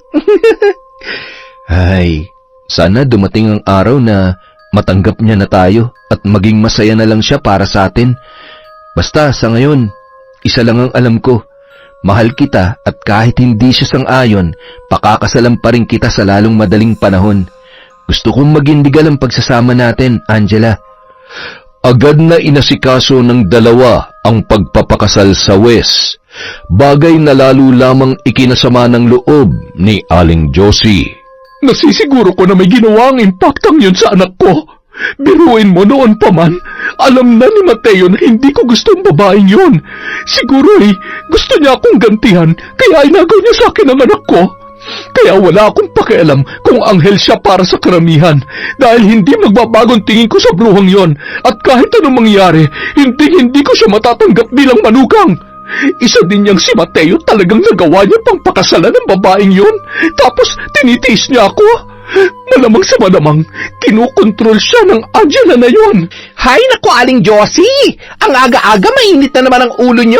Ay, sana dumating ang araw na matanggap niya na tayo at maging masaya na lang siya para sa atin. Basta sa ngayon, isa lang ang alam ko. Mahal kita at kahit hindi siya sang-ayon, pakakasalan pa rin kita sa lalong madaling panahon. Gusto kong magindigal ang pagsasama natin, Angela. Agad na inasikaso ng dalawa ang pagpapakasal sa Wes, bagay na lalo lamang ikinasama ng loob ni Aling Josie. Nasisiguro ko na may ginawa ang impactang yun sa anak ko. Biruin mo noon pa man, alam na ni Mateo na hindi ko gusto ang babaeng yun. Siguro gusto niya akong gantihan, kaya inagaw niya sa akin ang anak ko. Kaya wala akong pakialam kung anghel siya para sa karamihan, dahil hindi magbabagong tingin ko sa bruhang yon, at kahit anong mangyari, hindi ko siya matatanggap bilang manugang. Isa din niyang si Mateo talagang nagawa niya pang pakasalan ng babaeng yun, tapos tinitiis niya ako. Malamang sa malamang, kinukontrol siya ng Angela na yun. Hay naku, Aling Josie! Ang aga-aga mainit na naman ang ulo niyo.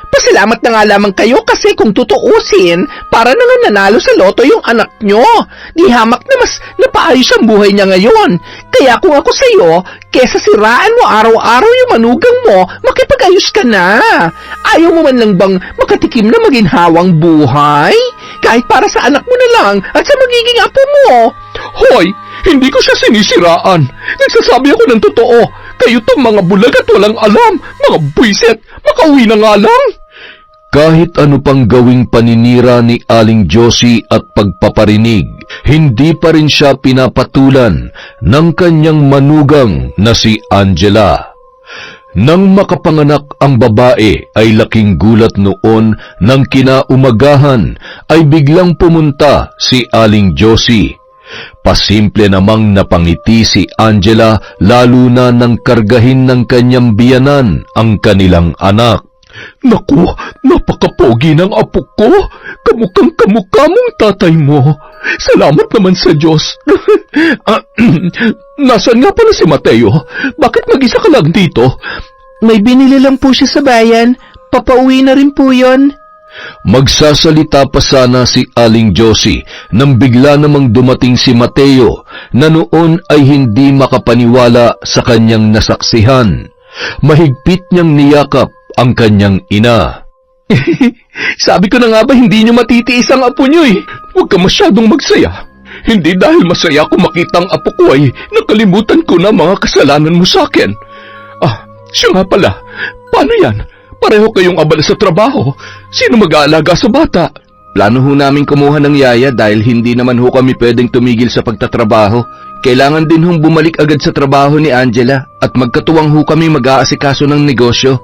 Pasalamat na nga lamang kayo kasi kung tutuusin, para na nga nanalo sa loto yung anak nyo. Di hamak na mas napaayos ang buhay niya ngayon. Kaya kung ako sa'yo, kesa siraan mo araw-araw yung manugang mo, makipag-ayos ka na. Ayaw mo man lang bang makatikim na maginhawang buhay? Kahit para sa anak mo na lang at sa magiging apo mo. Hoy! Hindi ko siya sinisiraan. Nagsasabi ako ng totoo. Kayo to mga bulag at walang alam. Mga buwiset. Makauwi na nga lang. Kahit ano pang gawing paninira ni Aling Josie at pagpaparinig, hindi pa rin siya pinapatulan ng kanyang manugang na si Angela. Nang makapanganak ang babae ay laking gulat noon nang kinaumagahan ay biglang pumunta si Aling Josie. Pasimple namang napangiti si Angela lalo na nang kargahin ng kanyang biyanan ang kanilang anak. Naku, napakapogi ng apo ko. Kamukhang-kamukha mong tatay mo. Salamat naman sa Diyos. Nasaan nga pala si Mateo? Bakit mag-isa ka lang dito? May binili lang po siya sa bayan. Papauwi na rin po yon. Magsasalita pa sana si Aling Josie nang bigla namang dumating si Mateo na noon ay hindi makapaniwala sa kanyang nasaksihan. Mahigpit niyang niyakap ang kanyang ina. Sabi ko na nga ba hindi niyo matitiis ang apo niyo eh. Huwag ka masyadong magsaya. Hindi dahil masaya ko makita ang apo ko ay nakalimutan ko na mga kasalanan mo sa akin. Siya nga pala. Paano yan? Pareho kayong abala sa trabaho. Sino mag-aalaga sa bata? Plano ho namin kumuha ng yaya dahil hindi naman ho kami pwedeng tumigil sa pagtatrabaho. Kailangan din hong bumalik agad sa trabaho ni Angela at magkatuwang ho kami mag-aasikaso ng negosyo.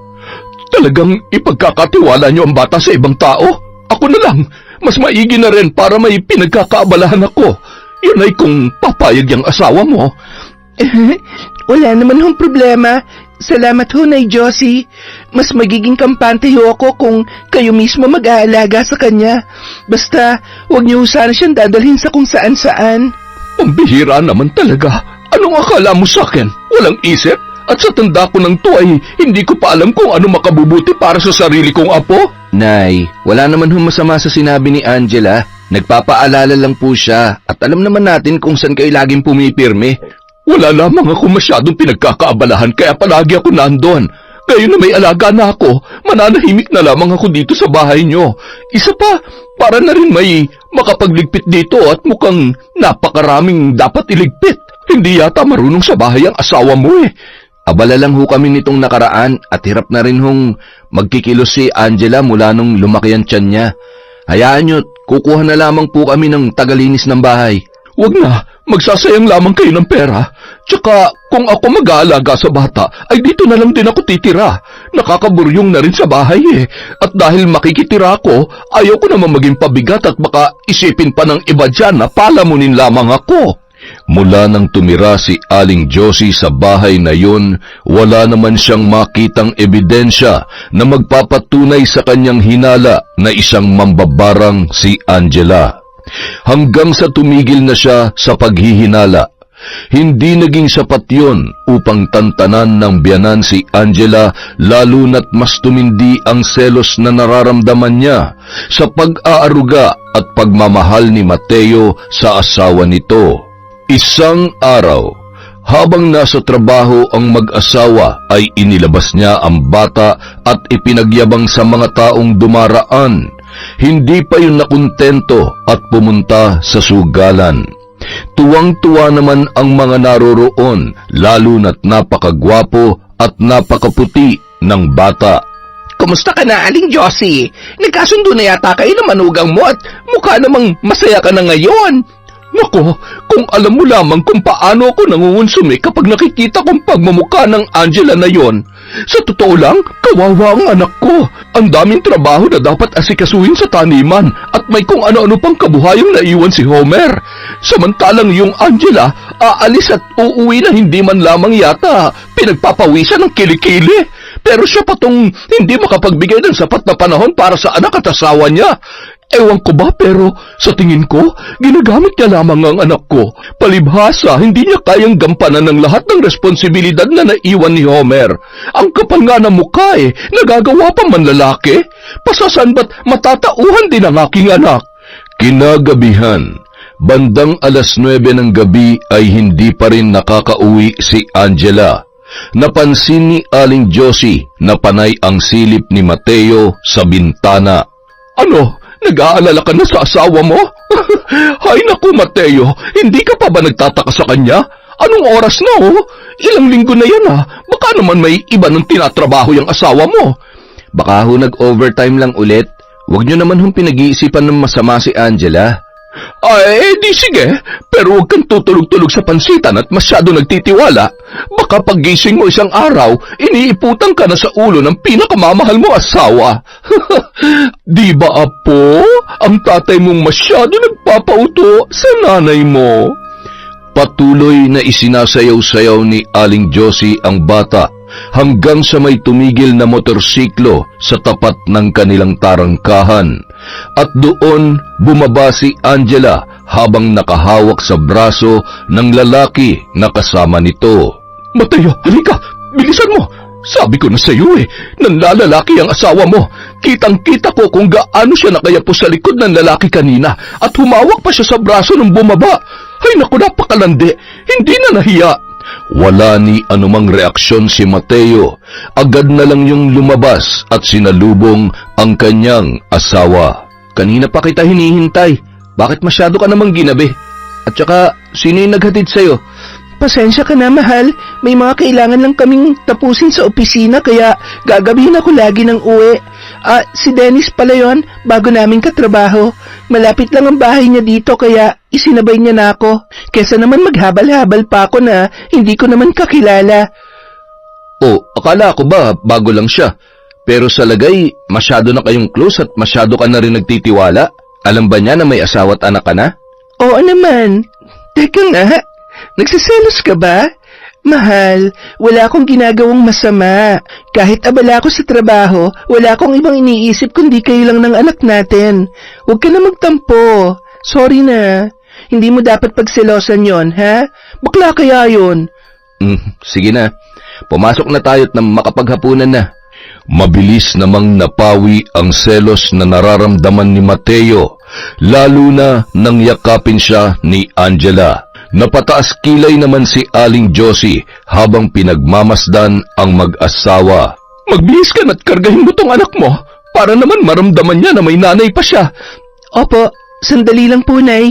Talagang ipagkakatiwala niyo ang bata sa ibang tao? Ako na lang. Mas maigi na rin para may pinagkakaabalahan ako. Yun ay kung papayag yung asawa mo. Wala naman hong problema. Salamat ho, Nay Josie. Mas magiging kampante ho ako kung kayo mismo mag-aalaga sa kanya. Basta, huwag niyo sana siyang dadalhin sa kung saan-saan. Ang bihira naman talaga. Anong akala mo sa akin? Walang isip? At sa tanda ko ng to ay hindi ko pa alam kung ano makabubuti para sa sarili kong apo? Nay, wala naman hong masama sa sinabi ni Angela. Nagpapaalala lang po siya at alam naman natin kung saan kayo laging pumipirme. Wala lamang ako masyadong pinagkakaabalahan kaya palagi ako nandun. Ngayon na may alaga na ako, mananahimik na lamang ako dito sa bahay nyo. Isa pa, para na rin may makapagligpit dito at mukhang napakaraming dapat iligpit. Hindi yata marunong sa bahay ang asawa mo eh. Abala lang ho kami nitong nakaraan at hirap na rin hong magkikilos si Angela mula nung lumaki ang tiyan niya. Hayaan nyo, kukuha na lamang po kami ng tagalinis ng bahay. Huwag na, magsasayang lamang kayo ng pera. Tsaka kung ako mag-aalaga sa bata, ay dito na lang din ako titira. Nakakaburyong na rin sa bahay eh. At dahil makikitira ako, ayaw ko naman maging pabigat at baka isipin pa ng iba dyan na palamunin lamang ako. Mula nang tumira si Aling Josie sa bahay na yun, wala naman siyang makitang ebidensya na magpapatunay sa kanyang hinala na isang mambabarang si Angela. Hanggang sa tumigil na siya sa paghihinala. Hindi naging sapat yun upang tantanan ng biyanan si Angela lalo na't mas tumindi ang selos na nararamdaman niya sa pag-aaruga at pagmamahal ni Mateo sa asawa nito. Isang araw, habang nasa trabaho ang mag-asawa ay inilabas niya ang bata at ipinagyabang sa mga taong dumaraan. Hindi pa yun nakontento at pumunta sa sugalan. Tuwang-tuwa naman ang mga naroroon, lalo na't napakagwapo at napakaputi ng bata. Kumusta ka na, Aling Josie? Nagkasundo na yata kayo ng manugang mo at mukha namang masaya ka na ngayon. Nako, kung alam mo lamang kung paano ako nangungunsumi kapag nakikita kong pagmumukha ng Angela na yon. Sa totoo lang, kawawa ang anak ko. Ang daming trabaho na dapat asikasuhin sa taniman at may kung ano-ano pang kabuhayang naiwan si Homer. Samantalang yung Angela, aalis at uuwi na hindi man lamang yata pinagpapawisan ng kilikili. Pero siya patong hindi makapagbigay ng sapat na panahon para sa anak at asawa niya. Ewan ko ba pero sa tingin ko, ginagamit niya lamang ang anak ko. Palibhasa, hindi niya kayang gampanan ng lahat ng responsibilidad na naiwan ni Homer. Ang kapal nga ng mukha eh, nagagawa pa man lalaki. Pasasan ba't matatauhan din ang aking anak? Kinagabihan, bandang 9:00 ng gabi ay hindi pa rin nakakauwi si Angela. Napansin ni Aling Josie na panay ang silip ni Mateo sa bintana. Ano? Nag-aalala ka na sa asawa mo? Hay naku, Mateo, hindi ka pa ba nagtataka sa kanya? Anong oras na oh? Ilang linggo na yan ah. Baka naman may iba nang tinatrabaho yung asawa mo. Baka ho nag-overtime lang ulit. Huwag nyo naman hong pinag-iisipan ng masama si Angela. Ay, di sige. Pero huwag kang tutulog-tulog sa pansitan at masyado nagtitiwala. Baka paggising mo isang araw, iniiputan ka na sa ulo ng pinakamamahal mo asawa. Di ba, Apo? Ang tatay mong masyado nagpapauto sa nanay mo. Patuloy na isinasayaw-sayaw ni Aling Josie ang bata hanggang sa may tumigil na motorsiklo sa tapat ng kanilang tarangkahan. At doon bumaba si Angela habang nakahawak sa braso ng lalaki na kasama nito. Mateo, halika! Bilisan mo! Sabi ko na sa iyo nanlalalaki ang asawa mo. Kitang-kita ko kung gaano siya nakayapo sa likod ng lalaki kanina at humawak pa siya sa braso nung bumaba. Ay naku, napakalandi. Hindi na nahiya. Wala ni anumang reaksyon si Mateo. Agad na lang yung lumabas at sinalubong ang kanyang asawa. Kanina pa kita hinihintay. Bakit masyado ka namang ginabi? At saka, sino yung naghatid sa'yo? Pasensya ka na, mahal. May mga kailangan lang kaming tapusin sa opisina kaya gagabihin ako lagi ng uwi. Si Dennis pala yon, bago namin katrabaho. Malapit lang ang bahay niya dito kaya isinabay niya na ako. Kesa naman maghabal-habal pa ako na hindi ko naman kakilala. Oh, akala ko ba bago lang siya? Pero sa lagay, masyado na kayong close at masyado ka na rin nagtitiwala. Alam ba niya na may asawa at anak ka na? Oo naman. Teka nga, nagsiselos ka ba? Mahal, wala akong ginagawang masama. Kahit abala ako sa trabaho, wala akong ibang iniisip kundi kayo lang ng anak natin. Huwag ka na magtampo. Sorry na. Hindi mo dapat pagselosan yon, ha? Bakla kaya yon? Sige na. Pumasok na tayo't na makapaghapunan na. Mabilis namang napawi ang selos na nararamdaman ni Mateo, lalo na nang yakapin siya ni Angela. Napataas kilay naman si Aling Josie habang pinagmamasdan ang mag-asawa. Magbihis ka na't kargahin mo tong anak mo para naman maramdaman niya na may nanay pa siya. Opo, sandali lang po, Nay.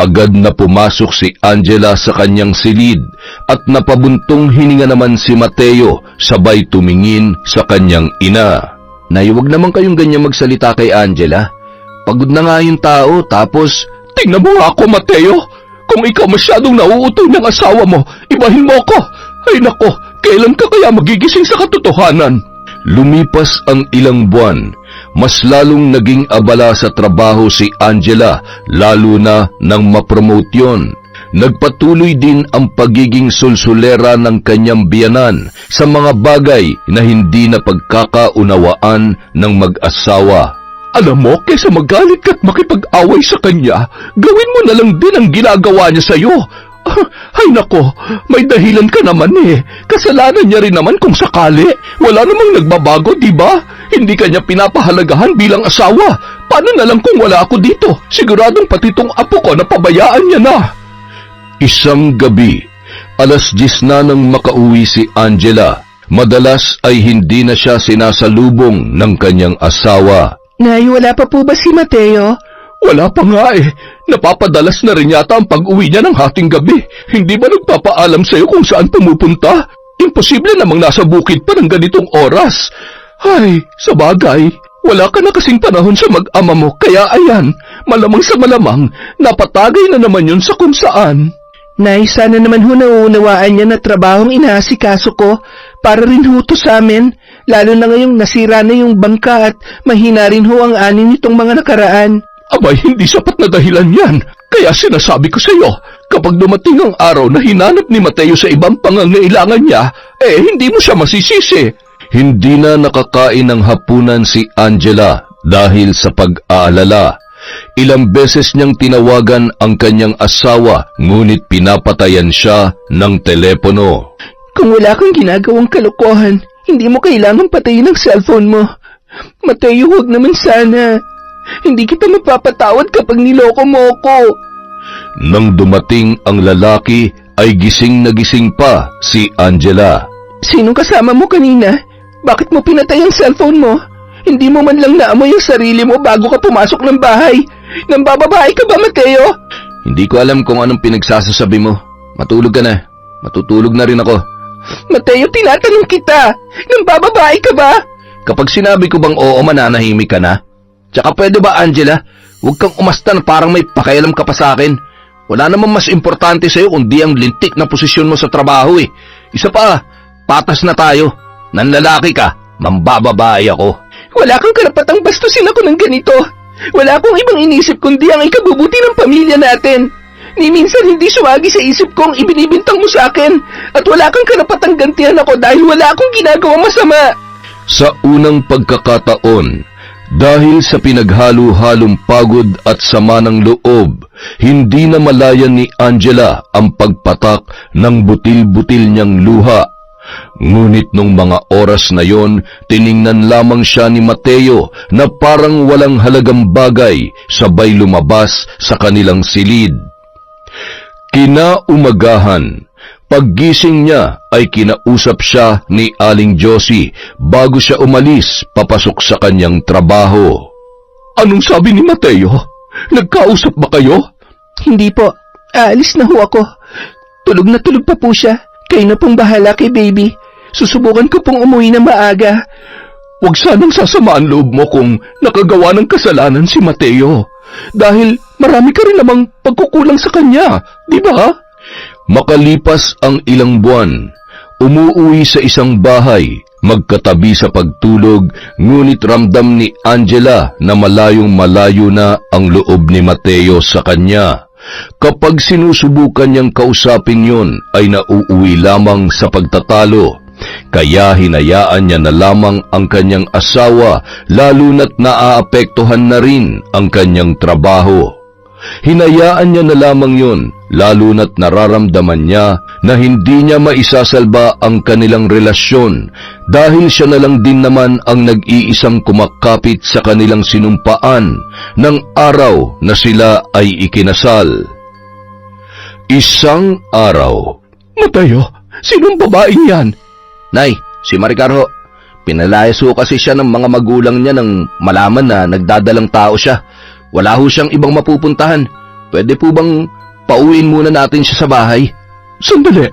Agad na pumasok si Angela sa kanyang silid at napabuntong hininga naman si Mateo sabay tumingin sa kanyang ina. Nay, huwag naman kayong ganyan magsalita kay Angela. Pagod na nga yung tao tapos... Tingnan mo nga ako, Mateo. Kung ikaw masyadong nauutoy ng asawa mo, ibahin mo ako. Ay nako, kailan ka kaya magigising sa katotohanan? Lumipas ang ilang buwan, mas lalong naging abala sa trabaho si Angela, lalo na nang ma-promote yun. Nagpatuloy din ang pagiging sulsulera ng kanyang biyanan sa mga bagay na hindi na pagkakaunawaan ng mag-asawa. Alam mo, kaysa magalit ka't makipag-away sa kanya, gawin mo na lang din ang ginagawa niya sa'yo. Ay nako, may dahilan ka naman Kasalanan niya rin naman kung sakali. Wala namang nagbabago, di ba? Hindi kanya pinapahalagahan bilang asawa. Paano na lang kung wala ako dito? Siguradong pati tong apo ko na pabayaan niya na. Isang gabi, 10:00 na nang makauwi si Angela. Madalas ay hindi na siya sinasalubong ng kanyang asawa. Nay, wala pa po ba si Mateo? Wala pa nga Napapadalas na rin yata ang pag-uwi niya ng hating gabi. Hindi ba nagpapaalam sa'yo kung saan pumupunta? Imposible namang nasa bukid pa ng ganitong oras. Ay, sa bagay, wala ka na kasing panahon sa mag-ama mo, kaya ayan, malamang sa malamang, napatagay na naman yun sa kung saan. Nay, sana naman nauunawaan niya na trabahong inaasikaso ko para rin to sa amin. Lalo na ngayong nasira na yung bangka at mahina rin ang ani nitong mga nakaraan. Abay, hindi sapat na dahilan yan. Kaya sinasabi ko sa iyo, kapag dumating ang araw na hinanap ni Mateo sa ibang pangangailangan niya, hindi mo siya masisisi. Hindi na nakakain ng hapunan si Angela dahil sa pag-aalala. Ilang beses niyang tinawagan ang kanyang asawa, ngunit pinapatayan siya ng telepono. Kung wala kang ginagawang kalokohan, hindi mo kailangang patayin ang cellphone mo. Mateo, huwag naman sana. Hindi kita mapapatawad kapag niloko mo ako. Nang dumating ang lalaki, ay gising na gising pa si Angela. Sinong kasama mo kanina? Bakit mo pinatay ang cellphone mo? Hindi mo man lang naamoy ang sarili mo bago ka pumasok ng bahay. Nambababae ka ba, Mateo? Hindi ko alam kung anong pinagsasasabi mo. Matulog ka na. Matutulog na rin ako. Mateo, tinatanong kita. Nambababae ka ba? Kapag sinabi ko bang oo, mananahimik ka na? Tsaka pwede ba, Angela? Huwag kang umasta na parang may pakialam ka pa sa akin. Wala namang mas importante sa'yo kundi ang lintik na posisyon mo sa trabaho eh. Isa pa, patas na tayo. Nanlalaki ka, mambababae ako. Wala kang karapatang bastusin ako ng ganito. Wala akong ibang inisip kundi ang ikabubuti ng pamilya natin. Ni minsan hindi suwagi sa isip kong ibinibintang mo sa akin at wala kang karapatang gantihan ako dahil wala akong ginagawang masama. Sa unang pagkakataon, dahil sa pinaghalo-halong pagod at sama ng loob, hindi na malayan ni Angela ang pagpatak ng butil-butil niyang luha. Ngunit nung mga oras na yon, tiningnan lamang siya ni Mateo na parang walang halagang bagay, sabay lumabas sa kanilang silid. Kinaumagahan, paggising niya ay kinausap siya ni Aling Josie bago siya umalis papasok sa kanyang trabaho. Anong sabi ni Mateo? Nagkausap ba kayo? Hindi po. Aalis na ho ako. Tulog na tulog pa po siya. Kayo na pong bahala kay baby. Susubukan ko pong umuwi na maaga. Huwag sanang sasamaan loob mo kung nakagawa ng kasalanan si Mateo. Dahil marami ka rin namang pagkukulang sa kanya, di ba? Makalipas ang ilang buwan, umuwi sa isang bahay, magkatabi sa pagtulog, ngunit ramdam ni Angela na malayong-malayo na ang loob ni Mateo sa kanya. Kapag sinusubukan niyang kausapin yon, ay nauuwi lamang sa pagtatalo. Kaya hinayaan niya na lamang ang kanyang asawa, lalo na't naaapektuhan na rin ang kanyang trabaho. Hinayaan niya na lamang yon, lalo na't nararamdaman niya na hindi niya maisasalba ang kanilang relasyon dahil siya na lang din naman ang nag-iisang kumakapit sa kanilang sinumpaan ng araw na sila ay ikinasal. Isang araw, Mateo, sinong babaeng yan? Nay, si Maricarho. Pinalayas ho kasi siya ng mga magulang niya nang malaman na nagdadalang tao siya. Wala ho siyang ibang mapupuntahan. Pwede po bang pauwiin muna natin siya sa bahay? Sandali,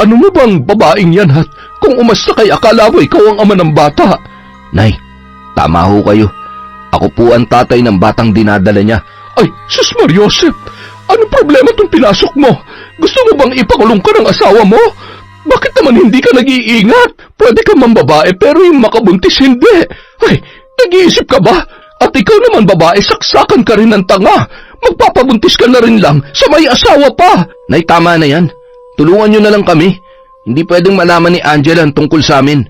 ano mo bang babaeng yan at kung umasta kay akala mo ikaw ang ama ng bata? Nay, tama ho kayo. Ako po ang tatay ng batang dinadala niya. Ay, sus Mariosep, ano problema itong pinasok mo? Gusto mo bang ipakulong ka ng asawa mo? Bakit naman hindi ka nag-iingat? Pwede ka mambabae pero yung makabuntis hindi. Ay, nag-iisip ka ba? At ikaw naman babae, saksakan ka rin ng tanga. Magpapabuntis ka na rin lang sa may asawa pa. Nay, tama na yan. Tulungan niyo na lang kami. Hindi pwedeng malaman ni Angela ang tungkol sa amin.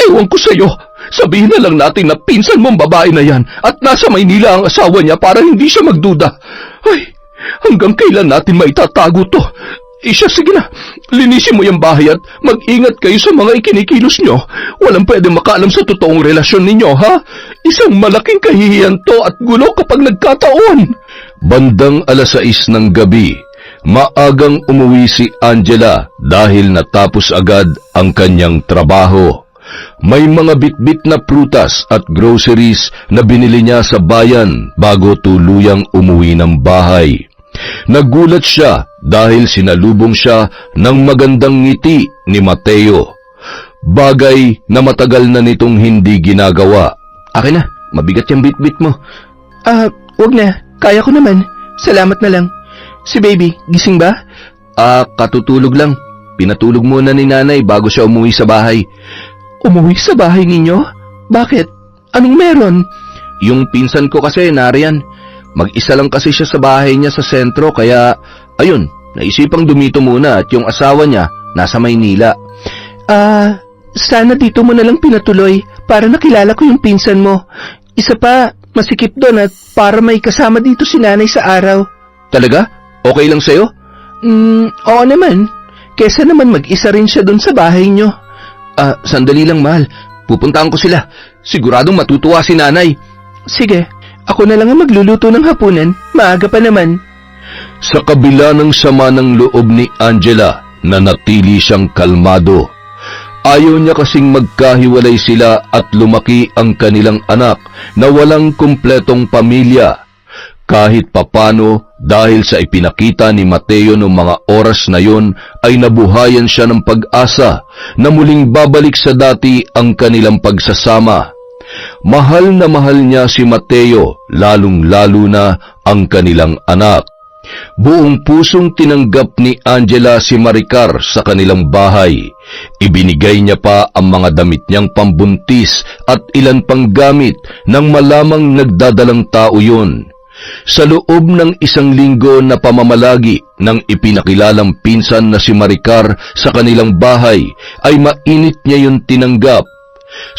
Ewan ko sa'yo. Sabihin na lang natin na pinsan mong babae na yan at nasa Maynila ang asawa niya para hindi siya magduda. Ay, hanggang kailan natin maitatago to? Siya, sige na, linisin mo yung bahay at mag-ingat kayo sa mga ikinikilos nyo. Walang pwede makaalam sa totoong relasyon ninyo, ha? Isang malaking kahihiyan to at gulo kapag nagkataon. Bandang 6:00 ng gabi, maagang umuwi si Angela dahil natapos agad ang kanyang trabaho. May mga bitbit na prutas at groceries na binili niya sa bayan bago tuluyang umuwi ng bahay. Nagulat siya dahil sinalubong siya ng magandang ngiti ni Mateo. Bagay na matagal na nitong hindi ginagawa. Akin na, mabigat yung bitbit mo. Wag na. Kaya ko naman. Salamat na lang. Si baby, gising ba? Katutulog lang. Pinatulog muna ni nanay bago siya umuwi sa bahay. Umuwi sa bahay ninyo? Bakit? Anong meron? Yung pinsan ko kasi nariyan. Mag-isa lang kasi siya sa bahay niya sa sentro kaya, ayun, naisipang dumito muna at yung asawa niya nasa Maynila. Sana dito mo na lang pinatuloy para nakilala ko yung pinsan mo. Isa pa, masikip doon at para may kasama dito si nanay sa araw. Talaga? Okay lang sa'yo? Oo naman. Kesa naman mag-isa rin siya doon sa bahay niyo. Sandali lang, mahal. Pupuntahan ko sila. Siguradong matutuwa si nanay. Sige. Ako na lang ang magluluto ng hapunan. Maaga pa naman. Sa kabila ng sama ng loob ni Angela, nanatili siyang kalmado. Ayaw niya kasing magkahiwalay sila at lumaki ang kanilang anak na walang kumpletong pamilya. Kahit papano, dahil sa ipinakita ni Mateo noong mga oras na yon, ay nabuhayan siya ng pag-asa na muling babalik sa dati ang kanilang pagsasama. Mahal na mahal niya si Mateo, lalong-lalo na ang kanilang anak. Buong pusong tinanggap ni Angela si Maricar sa kanilang bahay. Ibinigay niya pa ang mga damit niyang pambuntis at ilan pang gamit nang malamang nagdadalang tao yun. Sa loob ng 1 linggo na pamamalagi ng ipinakilalang pinsan na si Maricar sa kanilang bahay, ay mainit niya yun tinanggap.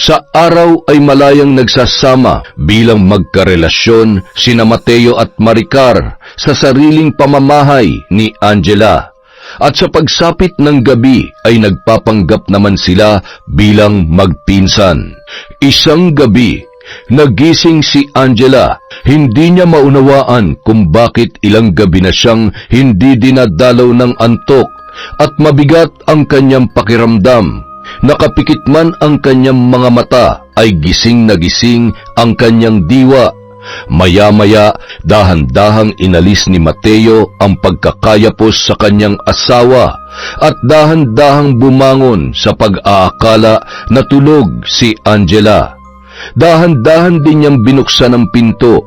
Sa araw ay malayang nagsasama bilang magkarelasyon sina Mateo at Maricar sa sariling pamamahay ni Angela. At sa pagsapit ng gabi ay nagpapanggap naman sila bilang magpinsan. Isang gabi, nagising si Angela. Hindi niya maunawaan kung bakit ilang gabi na siyang hindi dinadalaw ng antok at mabigat ang kanyang pakiramdam. Nakapikit man ang kanyang mga mata, ay gising na gising ang kanyang diwa. Maya-maya, dahan-dahang inalis ni Mateo ang pagkakayapos sa kanyang asawa at dahan-dahang bumangon sa pag-aakala na tulog si Angela. Dahan-dahan din niyang binuksan ang pinto.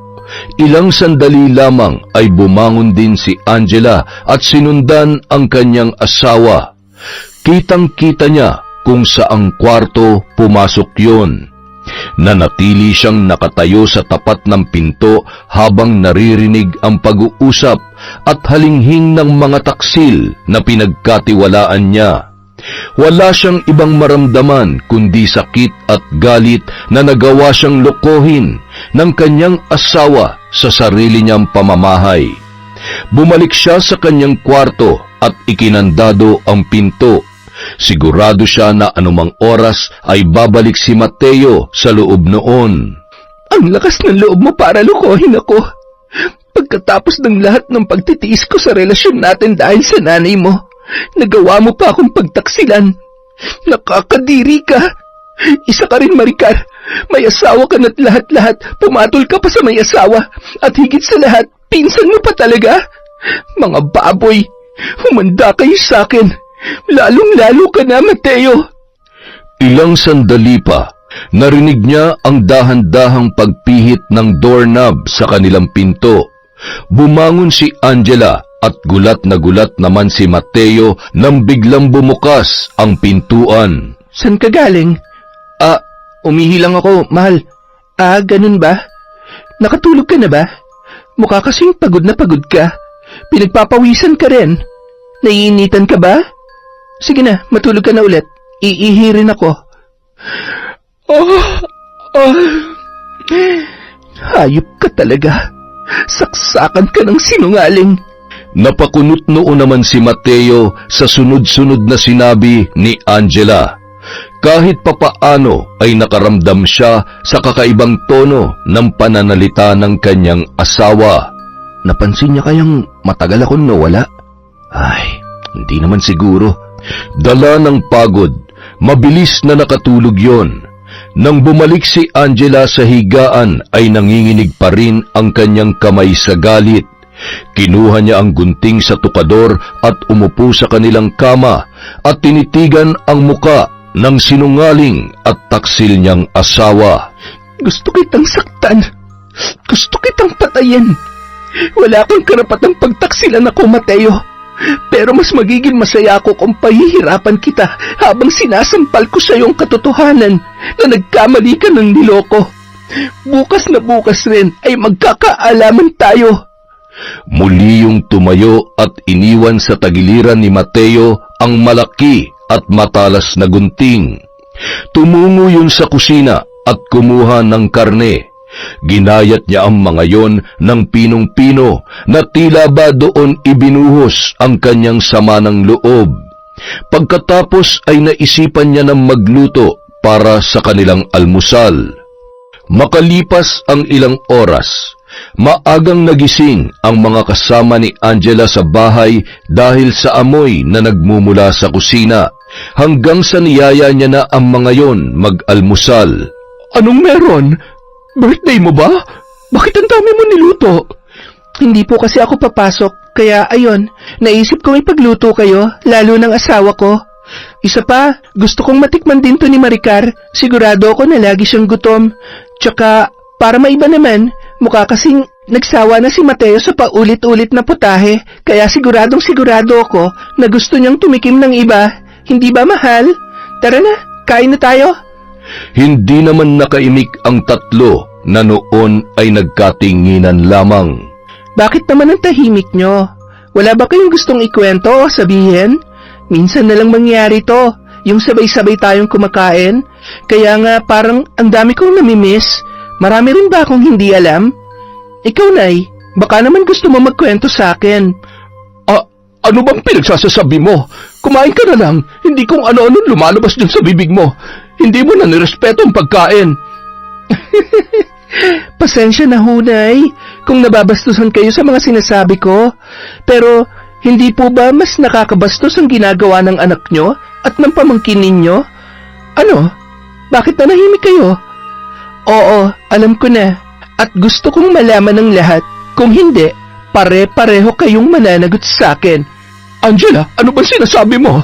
Ilang sandali lamang ay bumangon din si Angela at sinundan ang kanyang asawa. Kitang-kita niya kung saang kwarto pumasok yon. Nanatili siyang nakatayo sa tapat ng pinto habang naririnig ang pag-uusap at halinghing ng mga taksil na pinagkatiwalaan niya. Wala siyang ibang maramdaman kundi sakit at galit na nagawa siyang lokohin ng kanyang asawa sa sarili niyang pamamahay. Bumalik siya sa kanyang kwarto at ikinandado ang pinto. Sigurado siya na anumang oras ay babalik si Mateo sa loob noon. Ang lakas ng loob mo para lukohin ako. Pagkatapos ng lahat ng pagtitiis ko sa relasyon natin dahil sa nanay mo, nagawa mo pa akong pagtaksilan. Nakakadiri ka. Isa ka rin, Maricar. May asawa ka na't lahat-lahat. Pumatol ka pa sa may asawa. At higit sa lahat, pinsan mo pa talaga. Mga baboy, humanda kayo sa akin. Lalong-lalo ka na, Mateo. Ilang sandali pa, narinig niya ang dahan-dahang pagpihit ng doorknob sa kanilang pinto. Bumangon si Angela at gulat na gulat naman si Mateo nang biglang bumukas ang pintuan. San ka galing? Umihi lang ako, mahal. Ganun ba? Nakatulog ka na ba? Mukha kasing pagod na pagod ka. Pinagpapawisan ka rin. Naiinitan ka ba? Sige na, matulog ka na ulit. Iihi rin ako. Hayop ka talaga. Saksakan ka ng sinungaling. Napakunot noon naman si Mateo sa sunod-sunod na sinabi ni Angela. Kahit papaano ay nakaramdam siya sa kakaibang tono ng pananalita ng kanyang asawa. Napansin niya kayang matagal akong nawala? Ay, hindi naman siguro. Dala ng pagod, mabilis na nakatulog yon. Nang bumalik si Angela sa higaan ay nanginginig pa rin ang kanyang kamay sa galit. Kinuha niya ang gunting sa tukador at umupo sa kanilang kama at tinitigan ang muka ng sinungaling at taksil niyang asawa. Gusto kitang saktan. Gusto kitang patayin. Wala kang karapatang pagtaksilan ako, Mateo. Pero mas magiging masaya ako kung pahihirapan kita habang sinasampal ko sa iyong katotohanan na nagkamali ka ng niloko. Bukas na bukas rin ay magkakaalaman tayo. Muli yung tumayo at iniwan sa tagiliran ni Mateo ang malaki at matalas na gunting. Tumungo yun sa kusina at kumuha ng karne. Ginayat niya ang mga yon ng pinong-pino na tila ba doon ibinuhos ang kanyang sama ng loob. Pagkatapos ay naisipan niya ng magluto para sa kanilang almusal. Makalipas ang ilang oras, maagang nagising ang mga kasama ni Angela sa bahay dahil sa amoy na nagmumula sa kusina, hanggang sa niyaya niya na ang mga yon mag-almusal. Anong meron? Birthday mo ba? Bakit ang dami mo niluto? Hindi po kasi ako papasok, kaya ayon, naisip kong ipagluto kayo, lalo ng asawa ko. Isa pa, gusto kong matikman din to ni Maricar, sigurado ako na lagi siyang gutom. Tsaka, para maiba naman, mukha kasing nagsawa na si Mateo sa paulit-ulit na putahe, kaya sigurado ako na gusto niyang tumikim ng iba. Hindi ba, mahal? Tara na, kain na tayo. Hindi naman nakaimik ang tatlo na noon ay nagkatinginan lamang. Bakit naman ang tahimik nyo? Wala ba kayong gustong ikwento o sabihin? Minsan na lang mangyari to, yung sabay-sabay tayong kumakain. Kaya nga parang ang dami kong namimiss. Marami rin ba akong hindi alam? Ikaw, Nay, baka naman gusto mo magkwento sa akin. Ano bang pinagsasasabi mo? Kumain ka na lang, hindi kung ano-ano lumalabas dyan sa bibig mo. Hindi mo na nirespeto ang pagkain. Pasensya na, Hunay, kung nababastusan kayo sa mga sinasabi ko. Pero, hindi po ba mas nakakabastos ang ginagawa ng anak nyo at ng pamangkin ninyo? Ano? Bakit nanahimik kayo? Oo, alam ko na. At gusto kong malaman ng lahat. Kung hindi, pare-pareho kayong mananagot sa akin. Angela, ano ba sinasabi mo?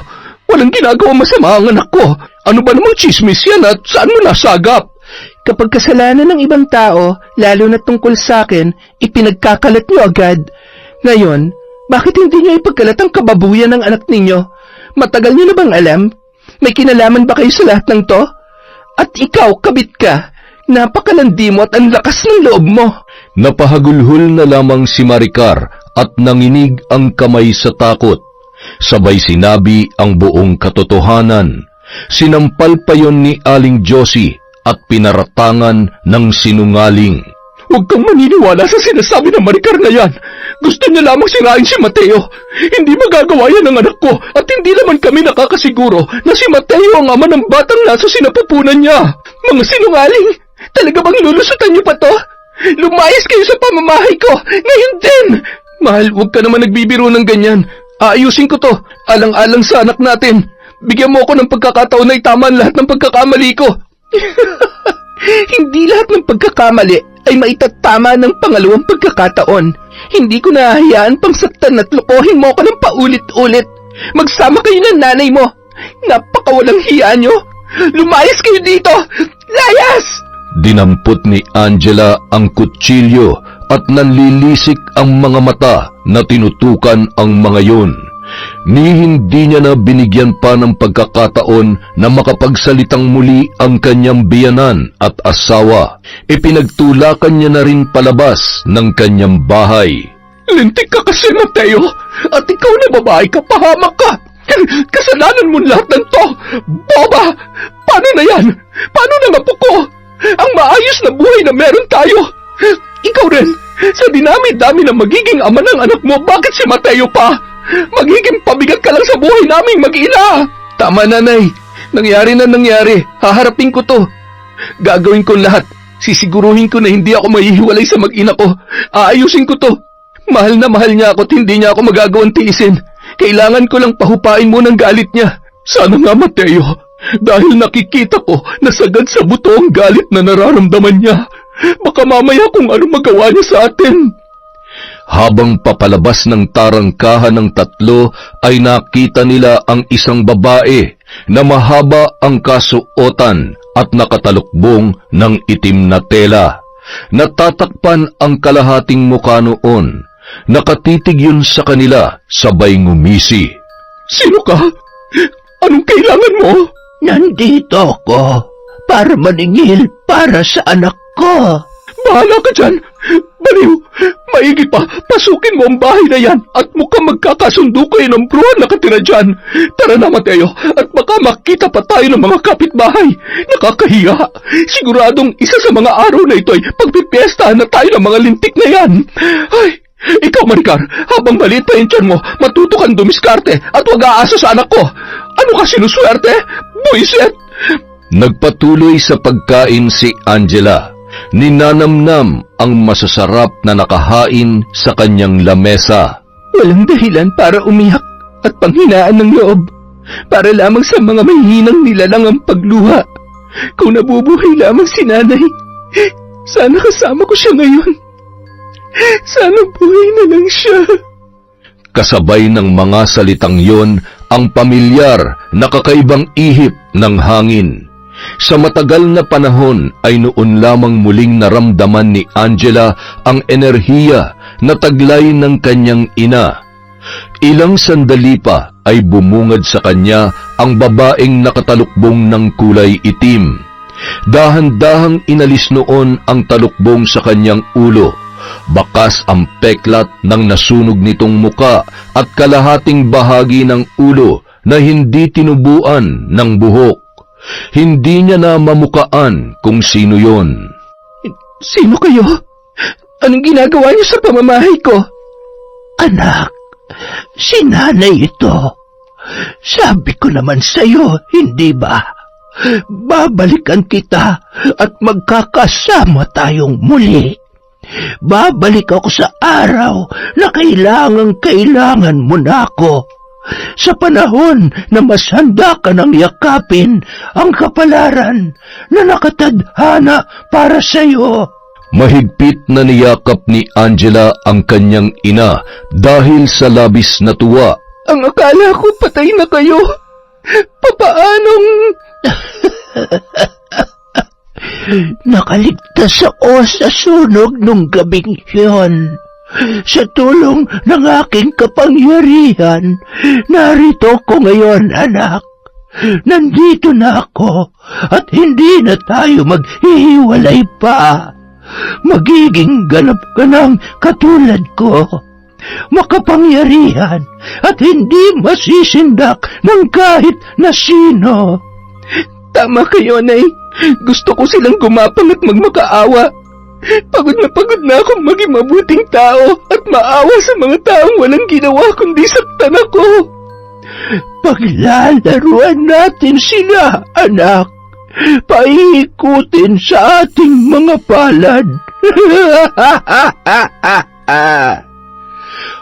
Walang ginagawa masama ang anak ko. Ano ba namang chismis yan at saan mo nasagap? Kapag kasalanan ng ibang tao, lalo na tungkol sa akin, ipinagkakalat nyo agad. Ngayon, bakit hindi nyo ipagkalat ang kababuyan ng anak ninyo? Matagal nyo na bang alam? May kinalaman ba kayo sa lahat ng to? At ikaw, kabit ka. Napakalandi mo at ang lakas ng loob mo. Napahagulhol na lamang si Maricar at nanginig ang kamay sa takot. Sabay sinabi ang buong katotohanan. Sinampal pa yon ni Aling Josie at pinaratangan ng sinungaling. Huwag kang maniniwala sa sinasabi ng Maricar na yan. Gusto niya lamang sirain si Mateo. Hindi magagawa yan ng anak ko at hindi naman kami nakakasiguro na si Mateo ang ama ng batang nasa sinapupunan niya. Mga sinungaling! Talaga bang lulusutan niyo pa to? Lumayas kayo sa pamamahay ko! Ngayon din! Mahal, huwag ka naman nagbibiro ng ganyan. Aayusin ko to. Alang-alang sa anak natin. Bigyan mo ako ng pagkakataon na itama lahat ng pagkakamali ko. Hindi lahat ng pagkakamali ay maitatama ng pangalawang pagkakataon. Hindi ko nahahayaan pang saktan at lokohin mo ako ng paulit-ulit. Magsama kayo ng nanay mo. Napakawalang hiya nyo. Lumayas kayo dito! Layas! Dinampot ni Angela ang kutsilyo at nanlilisik ang mga mata na tinutukan ang mga yun. Ni hindi niya na binigyan pa ng pagkakataon na makapagsalitang muli ang kanyang biyanan at asawa. Ipinagtulakan niya na rin palabas ng kanyang bahay. Lintik ka kasi, Mateo. At ikaw na babae ka, pahamak ka. Kasalanan mo lahat ng to. Boba! Paano na yan? Paano na apo ko? Ang maayos na buhay na meron tayo. Ikaw rin, sa dinami-dami na magiging ama ng anak mo, bakit si Mateo pa? Magiging pabigat ka lang sa buhay naming mag-ina. Tama, nanay. Nangyari na nangyari. Haharapin ko to. Gagawin ko lahat. Sisiguruhin ko na hindi ako mahihiwalay sa mag-ina ko. Aayusin ko to. Mahal na mahal niya ako at hindi niya ako magagawang tiisin. Kailangan ko lang pahupain mo ng galit niya. Sana nga, Mateo. Dahil nakikita ko na sagad sa buto ang galit na nararamdaman niya. Baka mamaya kung ano magawa niya sa atin. Habang papalabas ng tarangkahan ng tatlo ay nakita nila ang isang babae na mahaba ang kasuotan at nakatalukbong ng itim na tela. Natatakpan ang kalahating mukha noon. Nakatitig yun sa kanila, sabay ngumisi. Sino ka? Anong kailangan mo? Nandito ako para maningil para sa anak ko. Bahala ka dyan. Baliw, maigi pa, pasukin mo ang bahay na yan at mukhang magkakasundo kayo ng bruhan na katira dyan. Tara na, Mateo, at baka makita pa tayo ng mga kapitbahay. Nakakahiya. Siguradong isa sa mga araw na ito ay pagpipiestahan na tayo ng mga lintik na yan. Ay, ikaw, Maricar, habang maliit pa yung tiyan mo, matuto kang dumiskarte at wag aasa sa anak ko. Ano ka sinuswerte? Buisit! Nagpatuloy sa pagkain si Angela. Ninanamnam ang masasarap na nakahain sa kanyang lamesa. Walang dahilan para umiyak at panghinaan ng loob. Para lamang sa mga mahihinang nilalang ang pagluha. Kung nabubuhay lamang si nanay, sana kasama ko siya ngayon. Sana buhay na lang siya. Kasabay ng mga salitang yon ang pamilyar na kakaibang ihip ng hangin. Sa matagal na panahon ay noon lamang muling naramdaman ni Angela ang enerhiya na taglay ng kanyang ina. Ilang sandali pa ay bumungad sa kanya ang babaeng nakatalukbong ng kulay itim. Dahan-dahang inalis noon ang talukbong sa kanyang ulo. Bakas ang peklat ng nasunog nitong muka at kalahating bahagi ng ulo na hindi tinubuan ng buhok. Hindi niya na mamukaan kung sino yon. Sino kayo? Anong ginagawa niyo sa pamamahay ko? Anak, si nanay ito. Sabi ko naman sa'yo, hindi ba? Babalikan kita at magkakasama tayong muli. Babalik ako sa araw na kailangan mo na ako. Sa panahon na mas handa ka ng yakapin ang kapalaran na nakatadhana para sa iyo. Mahigpit na niyakap ni Angela ang kanyang ina dahil sa labis na tuwa. Ang akala ko patay na kayo. Papaanong... Nakaligtas ako sa sunog nung gabing yon. Sa tulong ng aking kapangyarihan, narito ko ngayon, anak. Nandito na ako at hindi na tayo maghihiwalay pa. Magiging ganap ka ng katulad ko. Makapangyarihan at hindi masisindak ng kahit na sino. Tama kayo, Nay. Gusto ko silang gumapang at magmakaawa. Pagod na akong maging mabuting tao at maawa sa mga taong walang ginawa kundi saktan ako. Paglalaruan natin sila, anak. Paikutin sa ating mga palad.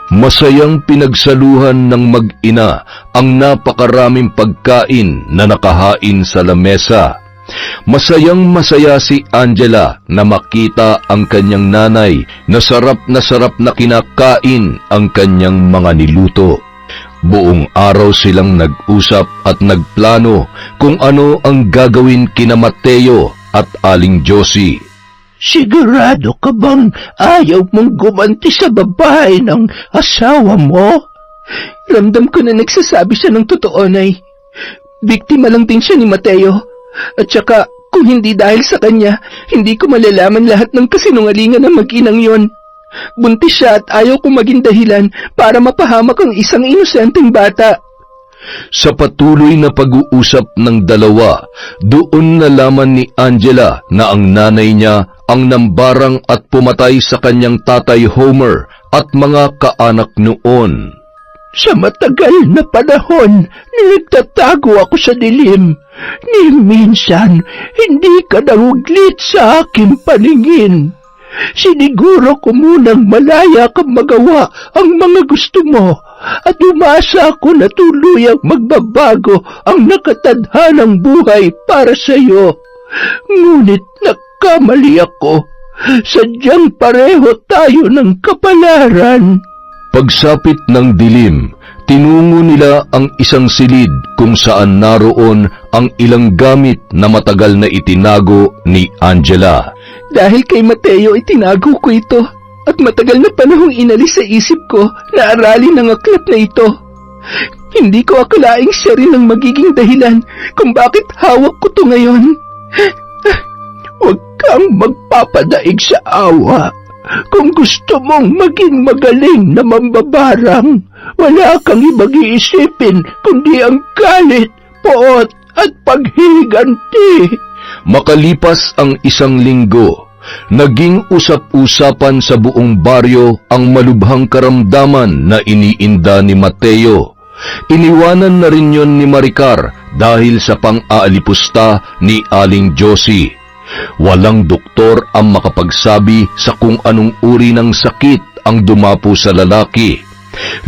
Masayang pinagsaluhan ng mag-ina ang napakaraming pagkain na nakahain sa lamesa. Masayang masaya si Angela na makita ang kanyang nanay na sarap na kinakain ang kanyang mga niluto. Buong araw silang nag-usap at nagplano kung ano ang gagawin kina Mateo at Aling Josie. Sigurado ka bang ayaw mong gumanti sa babae ng asawa mo? Ramdam ko na nagsasabi siya ng totoo, Nay. Biktima lang din siya ni Mateo. At saka, kung hindi dahil sa kanya, hindi ko malalaman lahat ng kasinungalingan ng mag-inang yon. Buntis siya at ayaw ko maging dahilan para mapahamak ang isang inosenteng bata. Sa patuloy na pag-uusap ng dalawa, doon nalaman ni Angela na ang nanay niya ang nambarang at pumatay sa kanyang tatay Homer at mga kaanak noon. Sa matagal na panahon, nagtatago ako sa dilim. Ni minsan, hindi ka nawuglit sa aking paningin. Siniguro ko munang malaya kang magawa ang mga gusto mo at umasa ako na tuluyang magbabago ang nakatadhanang buhay para sa iyo. Ngunit nagkamali ako. Sadyang pareho tayo ng kapalaran. Pagsapit ng dilim, tinungo nila ang isang silid kung saan naroon ang ilang gamit na matagal na itinago ni Angela. Dahil kay Mateo itinago ko ito at matagal na panahong inalis sa isip ko na aralin ang aklat na ito. Hindi ko akalaing siya rin ang magiging dahilan kung bakit hawak ko to ngayon. Huwag kang magpapadaig sa awa. Kung gusto mong maging magaling na mambabarang, wala kang ibang iisipin kundi ang galit, poot at paghihiganti. Makalipas ang isang linggo, naging usap-usapan sa buong baryo ang malubhang karamdaman na iniinda ni Mateo. Iniwanan na rin yon ni Maricar dahil sa pang-aalipusta ni Aling Josie. Walang doktor ang makapagsabi sa kung anong uri ng sakit ang dumapo sa lalaki.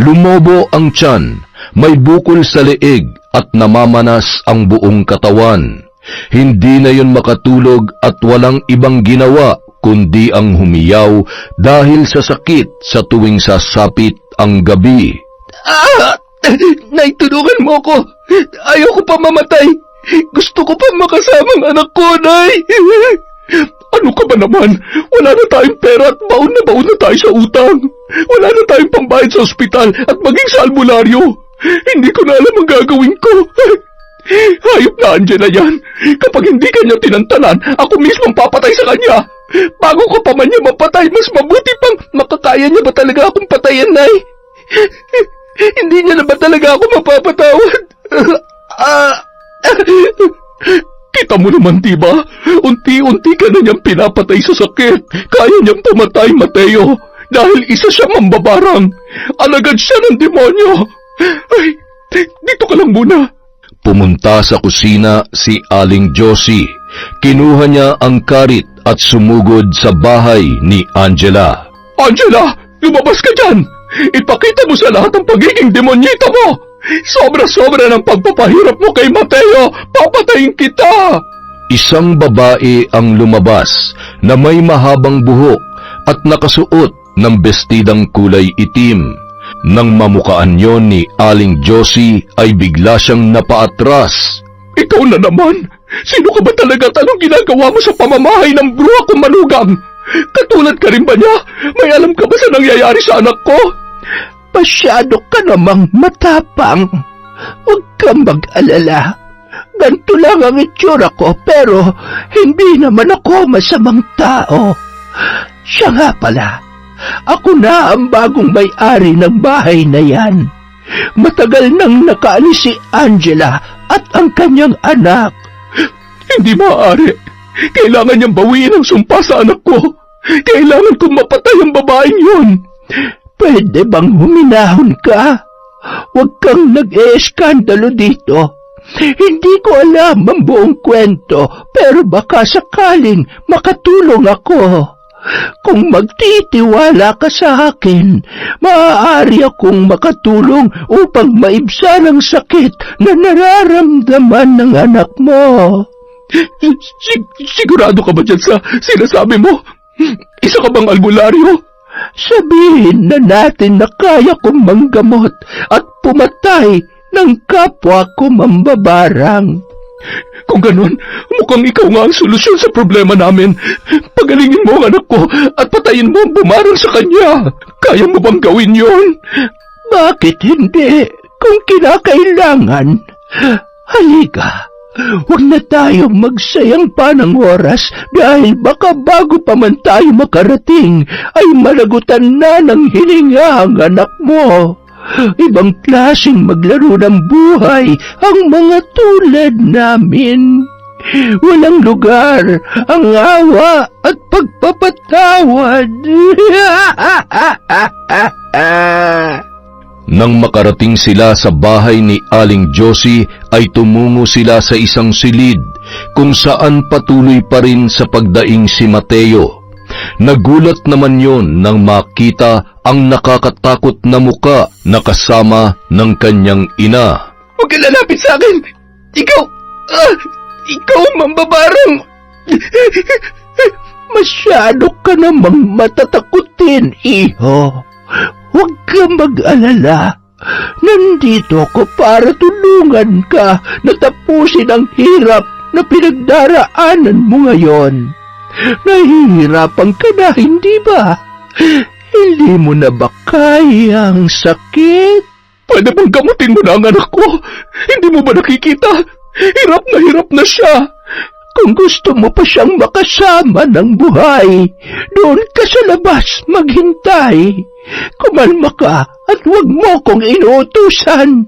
Lumobo ang tiyan, may bukol sa leeg at namamanas ang buong katawan. Hindi na yon makatulog at walang ibang ginawa kundi ang humiyaw dahil sa sakit sa tuwing sasapit ang gabi. Nay, tulungan mo ko. Ayoko pa mamatay. Gusto ko pa makasama ang anak ko, Nay. Ano ka ba naman? Wala na tayong pera at baon na tayo sa utang. Wala na tayong pambayad sa ospital at maging sa albularyo. Hindi ko na alam ang gagawin ko. Hayop na Angela yan. Kapag hindi kanya tinantanan, ako mismo papatay sa kanya. Bago ko pa man niya mapatay, mas mabuti pang makakaya niya ba talaga akong patayan, Nay? Hindi niya na ba talaga ako mapapatawad? Kita mo naman, diba? Unti-unti ka na niyang pinapatay sa sakit. Kaya niyang pumatay, Mateo. Dahil isa siya mambabarang. Alagad siya ng demonyo. Ay, dito ka lang muna. Pumunta sa kusina si Aling Josie. Kinuha niya ang karit at sumugod sa bahay ni Angela. Angela, lumabas ka dyan! Ipakita mo sa lahat ang pagiging demonyita mo! Sobra-sobra ng pagpapahirap mo kay Mateo! Papatayin kita! Isang babae ang lumabas na may mahabang buhok at nakasuot ng bestidang kulay itim. Nang mamukaan yon ni Aling Josie ay bigla siyang napaatras. Ikaw na naman! Sino ka ba talaga at anong ginagawa mo sa pamamahay ng bruha kong manugang? Katulad ka rin ba niya? May alam ka ba sa nangyayari sa anak ko? Masyado ka namang matapang. Huwag kang mag-alala. Ganito lang ang itsura ko, pero hindi naman ako masamang tao. Siya nga pala, ako na ang bagong may-ari ng bahay na yan. Matagal nang nakaalis si Angela at ang kanyang anak. Hindi maaari. Kailangan niyang bawiin ang sumpa sa anak ko. Kailangan kong mapatay ang babaeng yun. Pwede bang huminahon ka? Huwag kang nag-e-eskandalo dito. Hindi ko alam ang buong kwento, pero baka sakaling makatulong ako. Kung magtitiwala ka sa akin, maaari akong makatulong upang maibsan ang sakit na nararamdaman ng anak mo. Sigurado ka ba dyan sa sinasabi mo? Isa ka bang albularyo? Sabihin na natin na kaya kong manggamot at pumatay ng kapwa ko mambabarang. Kung ganun, mukhang ikaw nga ang solusyon sa problema namin. Pagalingin mo ang anak ko at patayin mo ang bumarang sa kanya. Kaya mo bang gawin yon? Bakit hindi? Kung kinakailangan, halika. Huwag na tayong magsayang pa ng oras dahil baka bago pa man tayo makarating ay malagutan na ng hininga ang anak mo. Ibang klaseng maglaro ng buhay ang mga tulad namin. Walang lugar ang awa at pagpapatawad. Nang makarating sila sa bahay ni Aling Josie ay tumungo sila sa isang silid kung saan patuloy pa rin sa pagdaing si Mateo. Nagulat naman yon nang makita ang nakakatakot na muka na kasama ng kanyang ina. Huwag ka lalapit sa akin! Ikaw mambabarang! Masyado ka namang matatakutin, iho. Huwag kang mag-alala. Nandito ako para tulungan ka na tapusin ang hirap na pinagdaraanan mo ngayon. Nahihirapan ka na, hindi ba? Hindi mo na ba kaya ang sakit? Pwede bang gamutin mo na ang anak ko? Hindi mo ba nakikita? Hirap na siya. Kung gusto mo pa siyang makasama ng buhay, doon ka sa labas maghintay. Kumalma ka at huwag mo kong inuutusan.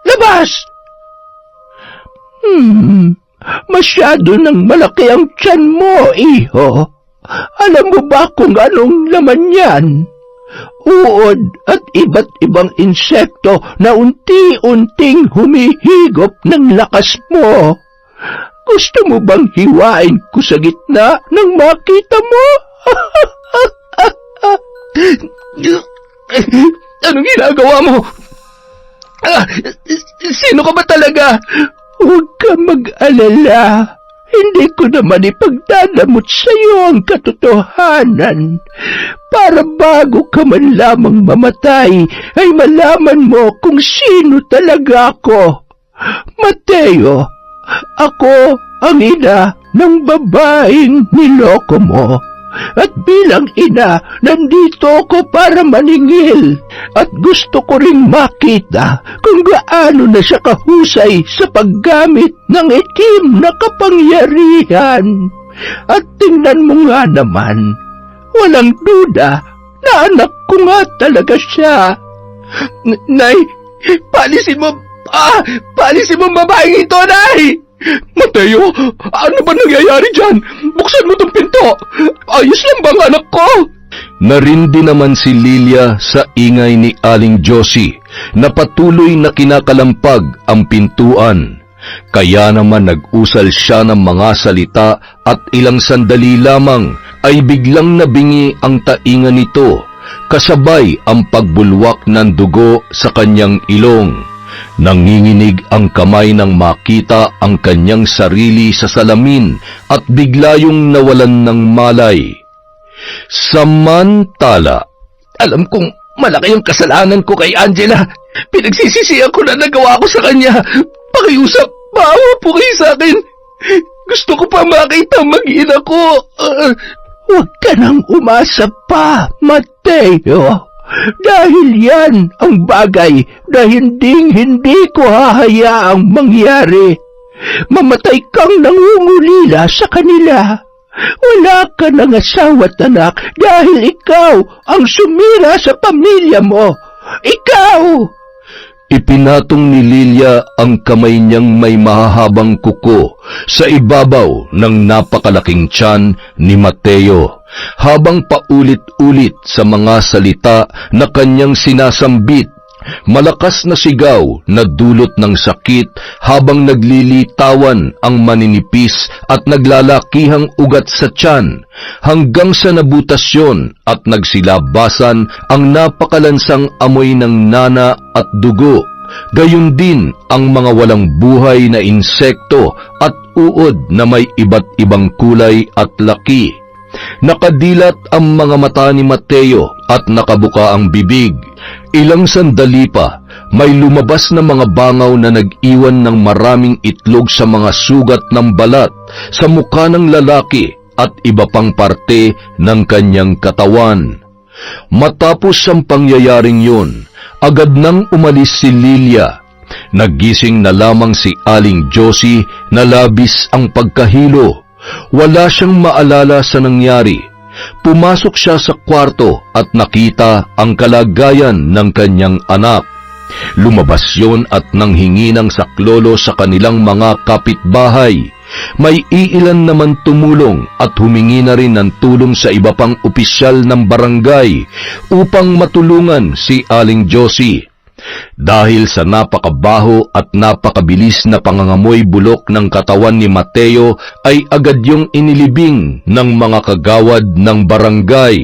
Labas! Masyado nang malaki ang tiyan mo, iho. Alam mo ba kung anong laman yan? Uod at iba't ibang insekto na unti-unting humihigop ng lakas mo. Gusto mo bang hiwain ko sa gitna ng makita mo? Anong ginagawa mo? Sino ka ba talaga? Huwag ka mag-alala. hindi ko naman ipagdadamot sa iyo ang katotohanan para bago ka man lamang mamatay ay malaman mo kung sino talaga ako. Mateo, ako ang ina ng babaeng niloko mo. At bilang ina, nandito ko para maningil at gusto ko ring makita kung gaano na siya kahusay sa paggamit ng itim na kapangyarihan. At tingnan mo nga naman, walang duda na anak ko nga talaga siya. Nay, palisin mo ang babaeng ito, Nay! Mateo, ano ba nangyayari dyan? Buksan mo tong pinto! Ayos lang ba ang anak ko? Narindi naman si Lilia sa ingay ni Aling Josie na patuloy na kinakalampag ang pintuan. Kaya naman nag-usal siya ng mga salita at ilang sandali lamang ay biglang nabingi ang tainga nito, kasabay ang pagbulwak ng dugo sa kanyang ilong. Nanginginig ang kamay nang makita ang kanyang sarili sa salamin at bigla yung nawalan ng malay. Samantala, Alam kong malaki ang kasalanan ko kay Angela. Pinagsisisihan ko na nagawa ko sa kanya. Pakiusap, maawa po kayo sa akin. Gusto ko pa makita ang mag-ina ko. Huwag ka nang umasa pa, Mateo. Dahil yan ang bagay na hindi ko hahayaang mangyari. Mamatay kang nangungulila sa kanila. Wala ka ng asawa at anak dahil ikaw ang sumira sa pamilya mo. Ikaw! ipinatong ni Lilia ang kamay niyang may mahahabang kuko sa ibabaw ng napakalaking tiyan ni Mateo, habang paulit-ulit sa mga salita na kanyang sinasambit. Malakas na sigaw na dulot ng sakit habang naglilitawan ang maninipis at naglalakihang ugat sa tiyan, hanggang sa nabutasyon at nagsilabasan ang napakalansang amoy ng nana at dugo. Gayon din ang mga walang buhay na insekto at uod na may iba't ibang kulay at laki. Nakadilat ang mga mata ni Mateo at nakabuka ang bibig. Ilang sandali pa, may lumabas na mga bangaw na nag-iwan ng maraming itlog sa mga sugat ng balat sa mukha ng lalaki at iba pang parte ng kanyang katawan. Matapos ang pangyayaring yun, agad nang umalis si Lilia. Nagising na lamang si Aling Josie na labis ang pagkahilo. Wala siyang maalala sa nangyari. Pumasok siya sa kwarto at nakita ang kalagayan ng kanyang anak. Lumabas yon at nanghingi ng saklolo sa kanilang mga kapitbahay. May iilan naman tumulong at humingi na rin ng tulong sa iba pang opisyal ng barangay upang matulungan si Aling Josie. Dahil sa napakabaho at napakabilis na pangangamoy bulok ng katawan ni Mateo, ay agad yung inilibing ng mga kagawad ng barangay.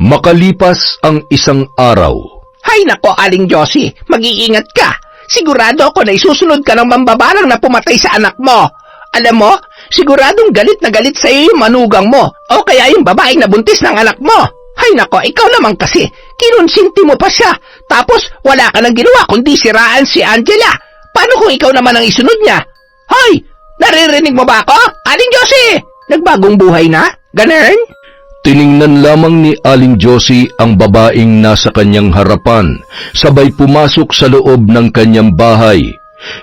Makalipas ang isang araw. Hay nako, Aling Josie, mag-iingat ka. Sigurado ako na isusunod ka ng mambabarang na pumatay sa anak mo. Alam mo, siguradong galit na galit sa iyo yung manugang mo o kaya yung babaeng nabuntis ng anak mo. Hay nako, ikaw naman kasi, kinonsinti mo pa siya, tapos wala ka nang ginawa kundi siraan si Angela. Paano kung ikaw naman ang isunod niya? Hoy, naririnig mo ba ako? Aling Josie, nagbagong buhay na? Ganun? Tiningnan lamang ni Aling Josie ang babaeng nasa kanyang harapan, sabay pumasok sa loob ng kanyang bahay.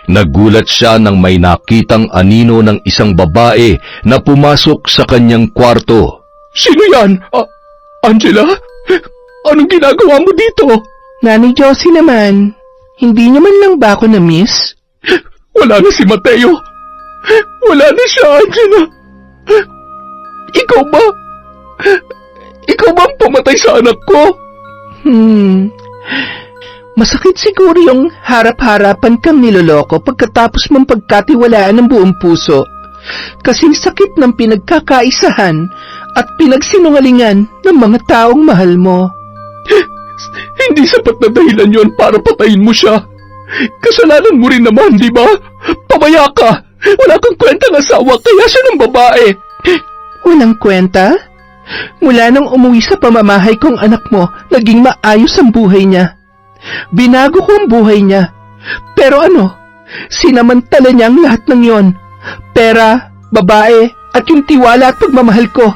Nagulat siya nang may nakitang anino ng isang babae na pumasok sa kanyang kwarto. Sino yan? Angela? Anong ginagawa mo dito? Nanay Josie naman, hindi niyo man lang ba ako na-miss? Wala na si Mateo. Wala na siya, Angela. Ikaw ba? Ikaw ba ang pumatay sa anak ko? Masakit siguro yung harap-harapan kang niloloko pagkatapos mong pagkatiwalaan ng buong puso. Kasing sakit ng pinagkakaisahan at pinagsinungalingan ng mga taong mahal mo. Hindi sapat na dahilan yon para patayin mo siya. Kasalanan mo rin naman, di ba? Pabaya ka. Wala kang kwentang asawa, kaya siya ng babae. Walang kwenta? Mula nang umuwi sa pamamahay kong anak mo, naging maayos ang buhay niya. Binago ko ang buhay niya. Pero ano, sinamantala niya ang lahat ng yon. Pera, babae, at yung tiwala at pagmamahal ko.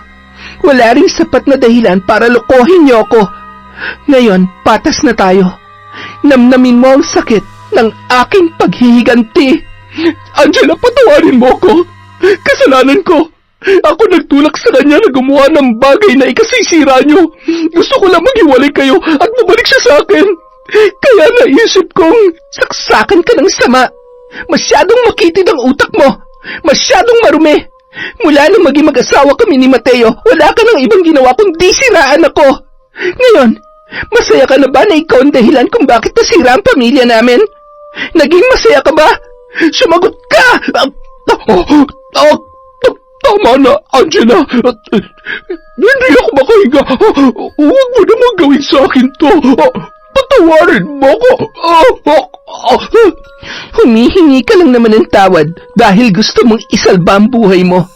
Wala ring sapat na dahilan para lokohin niyo ako. Ngayon, patas na tayo. Namnamin mo ang sakit ng aking paghihiganti. Angela, patawarin mo ako. Kasalanan ko. Ako nagtulak sa kanya na gumawa ng bagay na ikasisira niyo. Gusto ko lang maghiwalay kayo at bumalik siya sa akin. Kaya naisip kong saksakan ka ng sama. Masyadong makitid ang utak mo. Masyadong marumi. Mula nang maging mag-asawa kami ni Mateo, wala ka ng ibang ginawa kundi siraan ako. Ngayon, masaya ka na ba na ikaw ang dahilan kung bakit nasira ang pamilya namin? Naging masaya ka ba? Sumagot ka! Tama na, Angela. Hindi ako makahinga. Huwag mo naman gawin sa akin to. Patawarin mo ko. Humihingi ka lang naman ng tawad dahil gusto mong isalba ang buhay mo.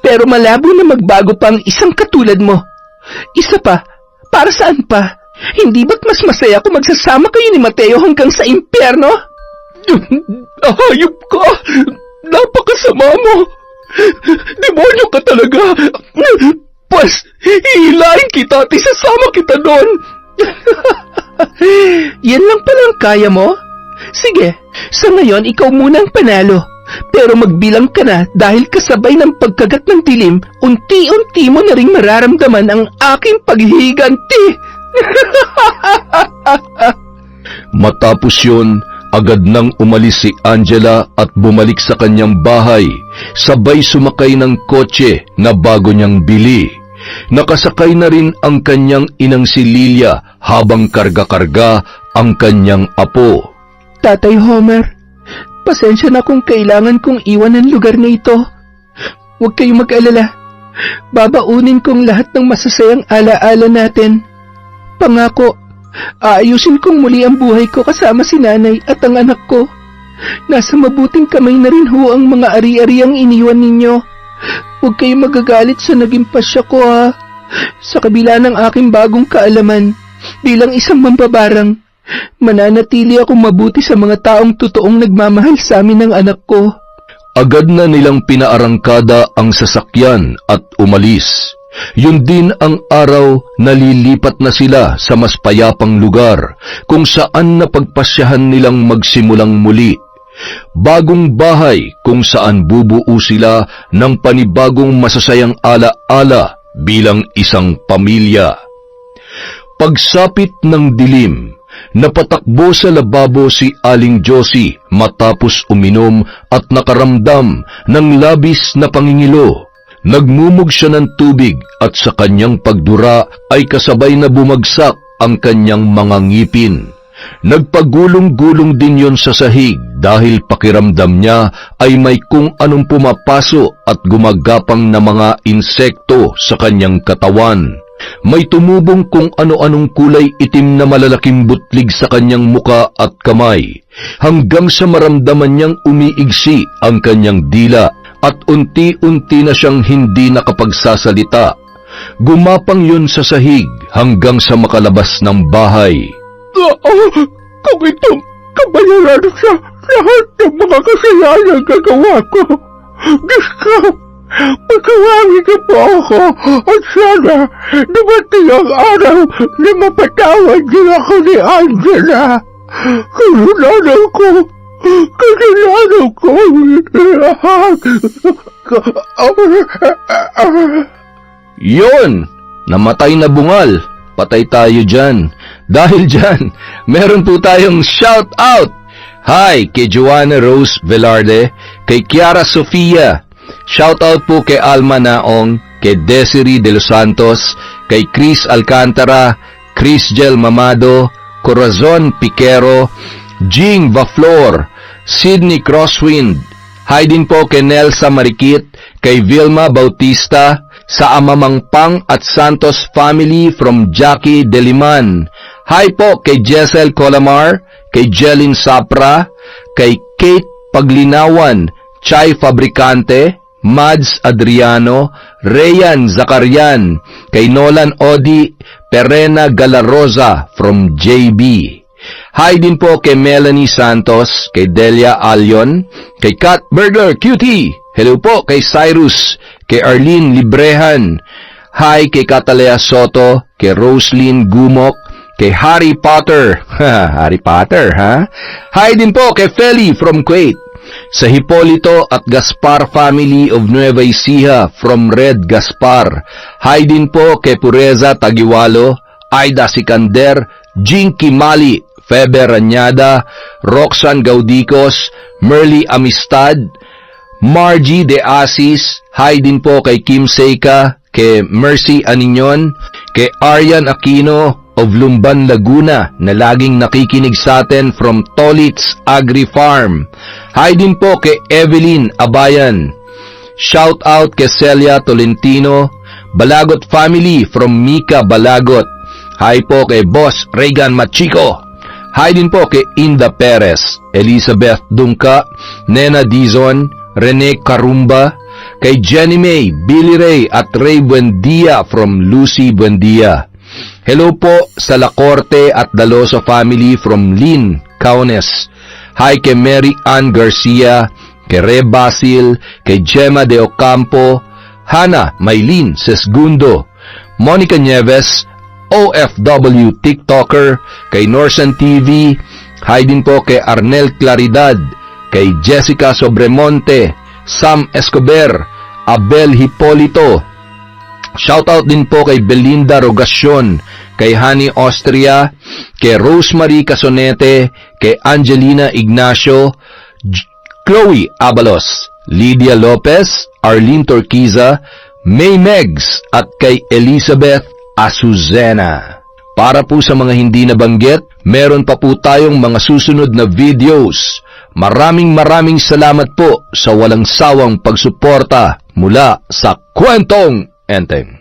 Pero malabo na magbago pa ang isang katulad mo. Isa pa, para saan pa? Hindi ba't mas masaya kung magsasama kayo ni Mateo hanggang sa impyerno? Hayop ka! Napakasama mo! Demonyo ka talaga! Pas, hihilahin kita at isasama kita doon! Yan lang palang kaya mo? Sige, sa ngayon ikaw munang panalo. Pero magbilang ka na dahil kasabay ng pagkagat ng dilim, unti-unti mo na ring mararamdaman ang aking paghihiganti. Matapos yun, agad nang umalis si Angela at bumalik sa kanyang bahay, sabay sumakay ng kotse na bago niyang bili. Nakasakay na rin ang kanyang inang si Lilia habang karga-karga ang kanyang apo. Tatay Homer, pasensya na kung kailangan kong iwan ang lugar na ito. Huwag kayong mag-alala. Babaunin kong lahat ng masasayang alaala natin. Pangako, aayusin kong muli ang buhay ko kasama si nanay at ang anak ko. Nasa mabuting kamay na rin ho ang mga ari-ariang iniwan ninyo. Huwag kayong magagalit sa naging pasya ko, ha. Sa kabila ng aking bagong kaalaman, bilang isang mambabarang, mananatili akong mabuti sa mga taong totoong nagmamahal sa amin ng anak ko. Agad na nilang pinaarangkada ang sasakyan at umalis. Yun din ang araw na lilipat na sila sa mas payapang lugar kung saan napagpasyahan nilang magsimulang muli. Bagong bahay kung saan bubuo sila ng panibagong masasayang ala-ala bilang isang pamilya. Pagsapit ng dilim, napatakbo sa lababo si Aling Josie matapos uminom at nakaramdam ng labis na pangingilo. Nagmumog siya ng tubig at sa kanyang pagdura ay kasabay na bumagsak ang kanyang mga ngipin. Nagpagulong-gulong din yon sa sahig dahil pakiramdam niya ay may kung anong pumapaso at gumagapang na mga insekto sa kanyang katawan. May tumubong kung ano-anong kulay itim na malalaking butlig sa kanyang muka at kamay, hanggang sa maramdaman niyang umiigsi ang kanyang dila at unti-unti na siyang hindi nakapagsasalita. Gumapang yun sa sahig hanggang sa makalabas ng bahay. Kung itong kabayaran sa lahat ng mga kasalanan gagawa ko, Diyos ko, pagkawangin niyo po ako at sana dumating ang araw na mapatawad niyo ako ni Angela. Kasalanan ko Yon! Namatay na bungal. Patay tayo dyan. Dahil dyan, meron po tayong shout out. Hi kay Joanna Rose Velarde, kay Kiara Sofia. Shout out po kay Alma Naong, kay Desiree de los Santos, kay Chris Alcantara, Chris Gel Mamado, Corazon Piquero, Jing Vaflor, Sydney Crosswind. Hi din po kay Nelsa Marikit, kay Vilma Bautista, sa Amamang Pang at Santos family from Jackie Deliman. Hi po kay Jessel Colamar, kay Jelin Sapra, kay Kate Paglinawan, Chai Fabricante, Mads Adriano, Rayan Zacarian, kay Nolan Odi, Perena Galarosa from JB. Hi din po kay Melanie Santos, kay Delia Alyon, kay Kat Burglar Cutie. Hello po kay Cyrus, kay Arlene Librehan. Hi kay Catalea Soto, kay Roslyn Gumok, kay Harry Potter. Harry Potter, ha? Hi din po kay Feli from Kuwait. Sa Hipolito at Gaspar family of Nueva Ecija from Red Gaspar. Hi din po kay Pureza Tagiwalo, Aida Sikander, Jinky Mali, Feber Ranyada, Roxanne Gaudicos, Merly Amistad, Margie De Asis. Hi din po kay Kim Seika, kay Mercy Aninyon, kay Aryan Aquino of Lumban, Laguna, na laging nakikinig sa atin from Tolits Agri Farm. Hi din po kay Evelyn Abayan. Shout out kay Celia Tolentino, Balagot family from Mika Balagot. Hi po kay Boss Regan Machico. Hi din po kay Inda Perez, Elizabeth Dungka, Nena Dizon, Rene Carumba, kay Jenny May, Billy Ray at Ray Buendia from Lucy Buendia. Hello po sa La Corte at Daloso family from Lynn, Kaunes. Hi kay Mary Ann Garcia, kay Re Basil, kay Gemma De Ocampo, Hana Maylin Sesgundo, Monica Nieves, OFW TikToker, kay Norsan TV. Hi din po kay Arnel Claridad, kay Jessica Sobremonte, Sam Escobar, Abel Hipolito. Shoutout din po kay Belinda Rogacion, kay Honey Austria, kay Rosemary Casonete, kay Angelina Ignacio, Chloe Abalos, Lydia Lopez, Arlene Torquiza, May Megs, at kay Elizabeth Azucena. Para po sa mga hindi nabanggit, meron pa po tayong mga susunod na videos. Maraming salamat po sa walang sawang pagsuporta mula sa Kwentong Enteng.